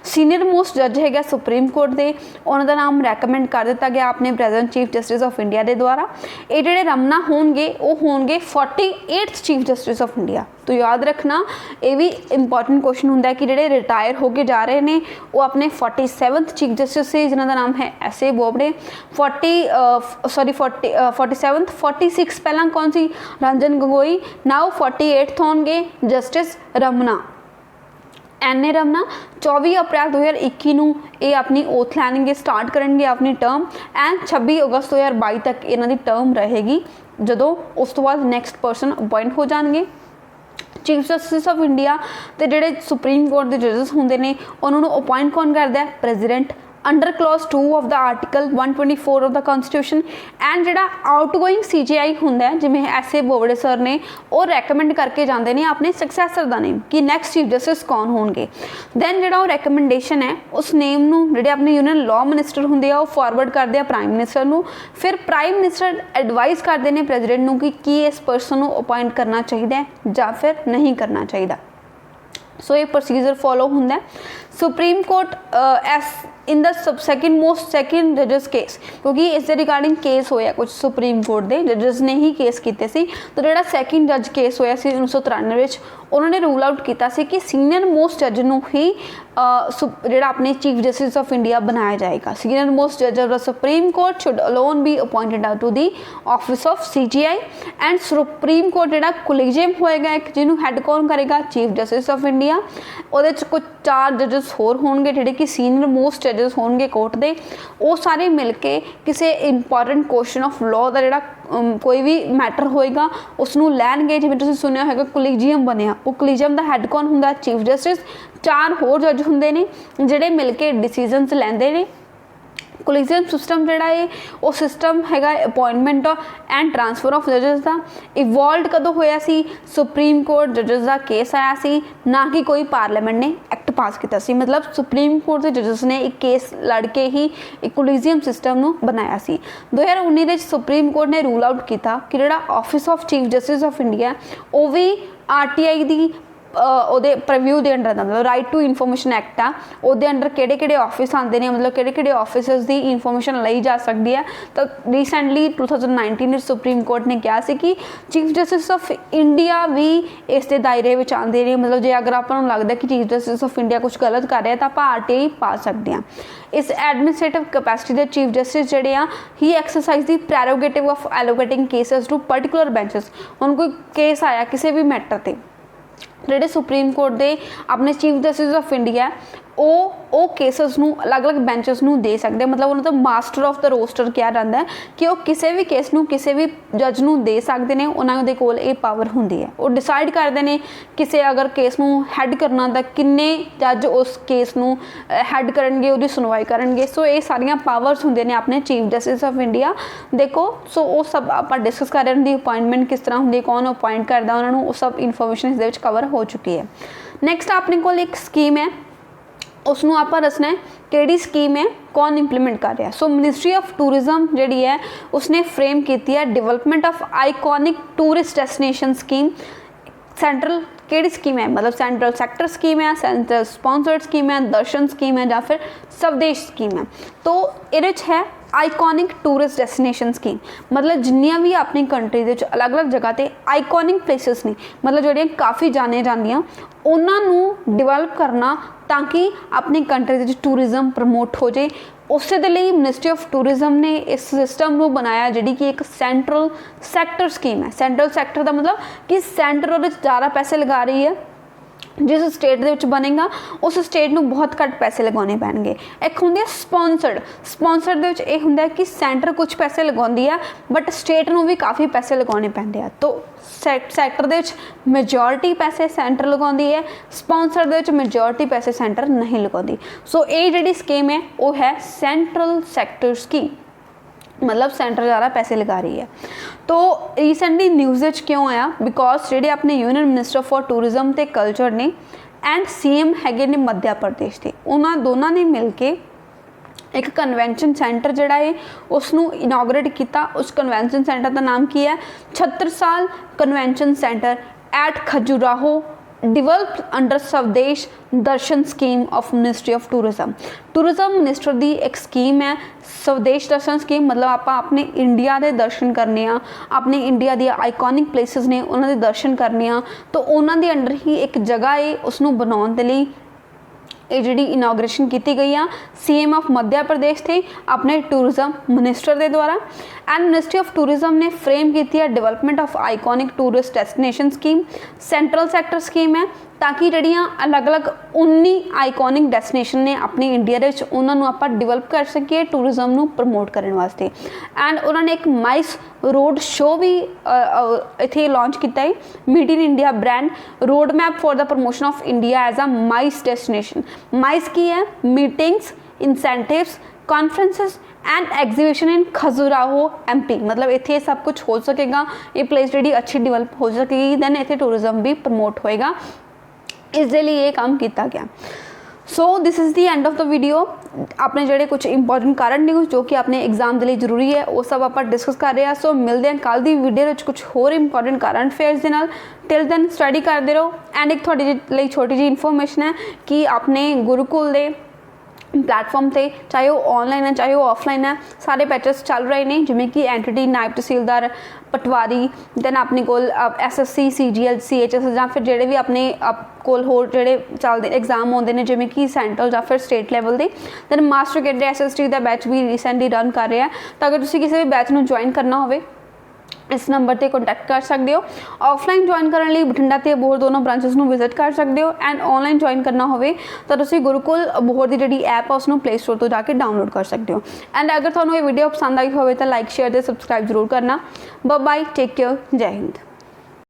A: senior most जज है सुप्रीम कोर्ट के उन्हों का नाम रैकमेंड कर दिता गया अपने present chief justice of India के द्वारा। ये जोड़े रमना होंगे वो होंगे 48th chief justice of India. तो याद रखना ये भी इंपॉर्टेंट क्वेश्चन होंगे कि जोड़े रिटायर होके जा रहे हैं वो अपने 47th चीफ जस्टिस से जिन्हों का नाम है एस ए बोबड़े 47th 46 पहला कौन सी रंजन गोगोई नाउ 48th होंगे justice Ramana. N A Ramana 24 अप्रैल 2021 ਨੂੰ ਇਹ ਆਪਣੀ ओथ ਲੈਣਗੇ स्टार्ट ਕਰਨਗੇ ਆਪਣੀ ਟਰਮ ਐਂਡ 26 ਅਗਸਤ 2022 ਤੱਕ ਇਹਨਾਂ ਦੀ ਟਰਮ ਰਹੇਗੀ ਜਦੋਂ ਉਸ ਤੋਂ ਬਾਅਦ ਨੈਕਸਟ ਪਰਸਨ ਅਪਾਇੰਟ ਹੋ ਜਾਣਗੇ। ਚੀਫ ਜਸਟਿਸ ਆਫ ਇੰਡੀਆ ਤੇ ਜਿਹੜੇ ਸੁਪਰੀਮ ਕੋਰਟ ਦੇ ਜੱਜਸ ਹੁੰਦੇ ਨੇ ਉਹਨਾਂ ਨੂੰ ਅਪਾਇੰਟ ਕੌਣ ਕਰਦਾ ਹੈ president under clause 2 of the article 124 of the constitution and जिहड़ा आउटगोइंग CJI हुंदा है जिवें एस ए बोबड़े सर ने वो रैकमेंड करके जाते हैं अपने सक्सैसर का नेम कि नैक्सट चीफ जस्टिस कौन होंगे। दैन जिहड़ा वो रैकमेंडेशन है उस नेम नूं जिहड़े अपने यूनियन लॉ मिनिस्टर हुंदे आ वो फॉरवर्ड करते हैं प्राइम मिनिस्टर नूं फिर प्राइम मिनिस्टर एडवाइस करते हैं प्रेजिडेंट नूं कि इस पर्सन नूं अपॉइंट करना चाहिए या फिर नहीं करना चाहिए। सो ये प्रोसीजर फॉलो होंगे। Supreme court S in the second जजेस केस क्योंकि इस रिगार्डिंग केस होया कुछ सुप्रीम कोर्ट के जजेस ने ही केस किए सी। तो जो सैकेंड जज केस होया 1993 उन्होंने रूल आउट किया कि सीनियर मोस्ट जज नूं ही जिहड़ा अपने चीफ जस्टिस ऑफ इंडिया बनाया जाएगा। सीनियर मोस्ट जज of the Supreme Court should alone be appointed to the office of CJI and Supreme Court जिहड़ा कोलीजियम होएगा एक जिन्होंने हैड कौन करेगा चीफ जस्टिस ऑफ इंडिया। उहदे च कुछ 4 जजेस होर होणगे जिहड़े कि सीनियर मोस्ट जजेस होणगे कोर्ट दे वो सारे मिल के किसी इंपॉर्टेंट क्वेश्चन ऑफ लॉ का जिहड़ा कोई भी मैटर होएगा उसनूं लैणगे। जिवें तुसीं सुनिया होगा कोलीजियम बनिया वो कोलीजियम का हैड कौन हुंदा चीफ जस्टिस 4 होर जज हुंदे ने जिहड़े मिल के डिसीजनस लैंदे ने। कोलीजियम सिस्टम जिहड़ा है वो सिस्टम हैगा अपॉइंटमेंट एंड ट्रांसफर ऑफ जजेस का इवॉल्व कदों होया सी सुप्रीम कोर्ट जजेस का केस आया सी ना कि कोई पार्लीमेंट ने एक्ट पास किया सी। मतलब सुप्रीम कोर्ट के जजेस ने एक केस लड़के ही एक कोलीजियम सिस्टम नूं बनाया सी। 2019 में सुप्रीम कोर्ट ने रूल आउट किया कि जिहड़ा office of chief justice of India वो भी RTI की ਉਹਦੇ ਪ੍ਰੀਵਿਊ ਦੇ ਅੰਡਰ ਦਾ मतलब राइट टू इनफॉर्मेशन एक्ट आ ਉਹਦੇ ਅੰਡਰ ਕਿਹੜੇ ਆਫਿਸ ਆਉਂਦੇ ਨੇ मतलब ਕਿਹੜੇ ਆਫਿਸਰਸ ਦੀ ਇਨਫੋਰਮੇਸ਼ਨ ਲਈ ਜਾ ਸਕਦੀ ਹੈ। ਤਾਂ ਰੀਸੈਂਟਲੀ 2019 ਵਿੱਚ ਸੁਪਰੀਮ ਕੋਰਟ ਨੇ ਕਿਹਾ ਸੀ ਕਿ ਚੀਫ ਜਸਟਿਸ ਆਫ ਇੰਡੀਆ ਵੀ ਇਸ ਦੇ ਦਾਇਰੇ ਵਿੱਚ ਆਉਂਦੇ ਨੇ। मतलब ਜੇ ਅਗਰ ਆਪਾਂ ਨੂੰ ਲੱਗਦਾ ਕਿ ਚੀਫ ਜਸਟਿਸ ਆਫ ਇੰਡੀਆ ਕੁਝ ਗਲਤ ਕਰ ਰਿਹਾ ਤਾਂ ਆਪਾਂ RTI ਪਾ ਸਕਦੇ ਹਾਂ। इस एडमिनिस्ट्रेटिव कैपेसिटी के चीफ जस्टिस जोड़े ही exercise the prerogative of allocating cases to particular benches. हुण कोई केस आया किसी भी मैटर ते ਜਿਹੜੇ ਸੁਪਰੀਮ ਕੋਰਟ ਦੇ ਆਪਣੇ ਚੀਫ ਜਸਟਿਸ ਆਫ ਇੰਡੀਆ ਉਹ ਕੇਸਸ ਨੂੰ ਅਲੱਗ-ਅਲੱਗ ਬੈਂਚਸ ਨੂੰ ਦੇ ਸਕਦੇ, ਮਤਲਬ ਉਹਨਾਂ ਦਾ ਮਾਸਟਰ ਆਫ ਦ ਰੋਸਟਰ ਕਿਹਾ ਜਾਂਦਾ ਹੈ ਕਿ ਉਹ ਕਿਸੇ ਵੀ ਕੇਸ ਨੂੰ ਕਿਸੇ ਵੀ ਜੱਜ ਨੂੰ ਦੇ ਸਕਦੇ ਨੇ। ਉਹਨਾਂ ਦੇ ਕੋਲ ਇਹ ਪਾਵਰ ਹੁੰਦੀ ਹੈ, ਉਹ ਡਿਸਾਈਡ ਕਰਦੇ ਨੇ ਕਿਸੇ ਅਗਰ ਕੇਸ ਨੂੰ ਹੈਡ ਕਰਨਾ ਤਾਂ ਕਿੰਨੇ ਜੱਜ ਉਸ ਕੇਸ ਨੂੰ ਹੈਡ ਕਰਨਗੇ, ਉਹਦੀ ਸੁਣਵਾਈ ਕਰਨਗੇ। ਸੋ ਇਹ ਸਾਰੀਆਂ ਪਾਵਰਸ ਹੁੰਦੇ ਨੇ ਆਪਣੇ ਚੀਫ ਜਸਟਿਸ ਆਫ ਇੰਡੀਆ ਦੇਖੋ। ਸੋ ਉਹ ਸਭ ਆਪਾਂ ਡਿਸਕਸ ਕਰ ਰਹੇ ਹਾਂ, ਦੀ ਅਪਾਇੰਟਮੈਂਟ ਕਿਸ ਤਰ੍ਹਾਂ ਹੁੰਦੀ, ਕੌਣ ਅਪਾਇੰਟ ਕਰਦਾ ਉਹਨਾਂ ਨੂੰ, ਉਹ ਸਭ ਇਨਫੋਰਮੇਸ਼ਨ ਇਸ ਦੇ ਵਿੱਚ ਕਵਰ ਹੋ ਚੁੱਕੀ ਹੈ। ਨੈਕਸਟ ਆਪਣੇ ਕੋਲ ਇੱਕ ਸਕੀਮ ਹੈ, उसनू आप दसना है कि स्कीम है, कौन इंप्लीमेंट कर रहा है। सो मिनिस्ट्री ऑफ टूरिज्म जी है उसने फ्रेम की है development of iconic tourist destination scheme. Central केड़ी स्कीम है, मतलब सेंट्रल सैक्टर स्कीम है, सेंट्रल स्पॉन्सर्ड स्कीम है, दर्शन स्कीम है, या फिर स्वदेश स्कीम है। तो ये है आइकॉनिक टूरिस्ट डेस्टिनेशन स्कीम, मतलब जिन्नियां भी अपनी कंट्री के अलग अलग जगह पर आइकॉनिक प्लेसिस ने, मतलब जोड़ियां काफ़ी जाने जांदियां उन्होंने डिवेलप करना ताकि अपनी कंट्री के टूरिज्म प्रमोट हो जाए। उस दे लई मिनिस्ट्री ऑफ टूरिज्म ने इस सिस्टम को बनाया जिहड़ी कि एक सेंट्रल सैक्टर स्कीम है। सेंट्रल सैक्टर का मतलब कि सेंटर उहदे विच ज़्यादा पैसे लगा रही है, जिस स्टेट दे विच बनेगा उस स्टेट नूं बहुत घट पैसे लगाने पैणगे। एक हुंदी है स्पॉन्सर्ड, स्पॉन्सर्ड दे विच इह हुंदा है कि सेंटर कुछ पैसे लगाउंदी है बट स्टेट नूं भी काफ़ी पैसे लगाने पैंदे आ। तो सैक्टर दे विच मेजोरिटी पैसे सेंटर लगाउंदी है, स्पॉन्सर दे विच मेजोरिटी पैसे सेंटर नहीं लगाउंदी। सो ये जिहड़ी स्कीम है वो है सेंट्रल सैक्टर स्कीम, मतलब सेंटर ज़्यादा पैसे लगा रही है। तो रीसेंटली न्यूज़ क्यों आया, बिकॉज जोड़े अपने यूनियन मिनिस्टर फॉर टूरिज्म ते कल्चर ने एंड CM हैगे ने मध्य प्रदेश के, उन्होंने दोनों ने मिल के एक कन्वेंशन सेंटर जोड़ा है उसनू इनॉग्रेट किया। उस कन्वेंशन सेंटर का नाम की है Chhatrasal convention centre at Khajuraho, develop under Swadesh Darshan scheme of ministry of tourism. Tourism minister की एक स्कीम है स्वदेश दर्शन स्कीम, मतलब आप अपने इंडिया के दर्शन करने, अपने इंडिया दी आइकॉनिक प्लेसिस ने उन्होंने दर्शन करने, तो उन्होंने अंडर ही एक जगह है उसनू बनाने के लिए ये जी इनॉग्रेशन की गई आ CM ऑफ मध्य प्रदेश थे अपने टूरिज्म मिनिस्टर के द्वारा। एंड मिनिस्ट्री ऑफ टूरिज्म ने फ्रेम की है development of iconic tourist destination scheme, central sector scheme है, ताकि जड़ियाँ अलग अलग 19 आइकॉनिक डेस्टिनेशन ने अपनी इंडिया उन्होंने आप डिवेलप कर सकीए टूरिज्म को प्रमोट करने वास्ते। एंड उन्होंने एक माइस रोड शो भी इत्थे लॉन्च किया है, meet in India brand road map for the promotion of India as a MICE destination. MICE की है meetings, incentives, conferences and exhibition in Khajuraho MP, मतलब इत्थे सब कुछ हो सकेगा, ये प्लेस जी अच्छी डिवेलप हो सकेगी, दैन इत्थे टूरिज्म भी प्रमोट होएगा, इस लिए ये काम किया गया। So this is the end of the video. अपने जोड़े कुछ इंपॉर्टेंट कारण न्यूज़ जो कि अपने एग्जाम के लिए जरूरी है वो सब आप डिस्कस कर रहे हैं। सो मिलते हैं कल की वीडियो में कुछ होर इंपॉर्टेंट करंट अफेयर्स के नाल। टिल दैन स्टडी करते रहो। एंड एक थोड़ी जी छोटी जी इन्फॉर्मेशन है कि अपने गुरुकुल के प्लेटफॉर्म से चाहे वो ऑनलाइन है चाहे वो ऑफलाइन है सारे पैचेस चल रहे हैं, जिमें कि एंटिटी नायब तहसीलदार पटवारी, दैन अपने कोल SSC CGL CHS या फिर जोड़े भी अपने कोल होर जोड़े चलते एग्जाम आते हैं जिमें कि सेंट्रल या फिर स्टेट लैवल के। दैन मास्टर कैडर SST का बैच भी रिसेंटली रन कर रहा है, तो अगर तुम किसी भी बैच में ज्वाइन करना हो इस नंबर पर कॉन्टैक्ट कर सकते हो। ऑफलाइन ज्वाइन करने लिए बठिंडा ते अबोहर दोनों ब्रांचेस में विजिट कर सकते हो। एंड ऑनलाइन ज्वाइन करना हो तो तुम गुरुकुल अबोहर की जी ऐप है उसको प्ले स्टोर तो जाके डाउनलोड कर सकते हो। एंड अगर तुम्हें ये वीडियो पसंद आई हो तो लाइक शेयर तो सबसक्राइब जरूर करना। बाय बाय, टेक केयर, जय हिंद।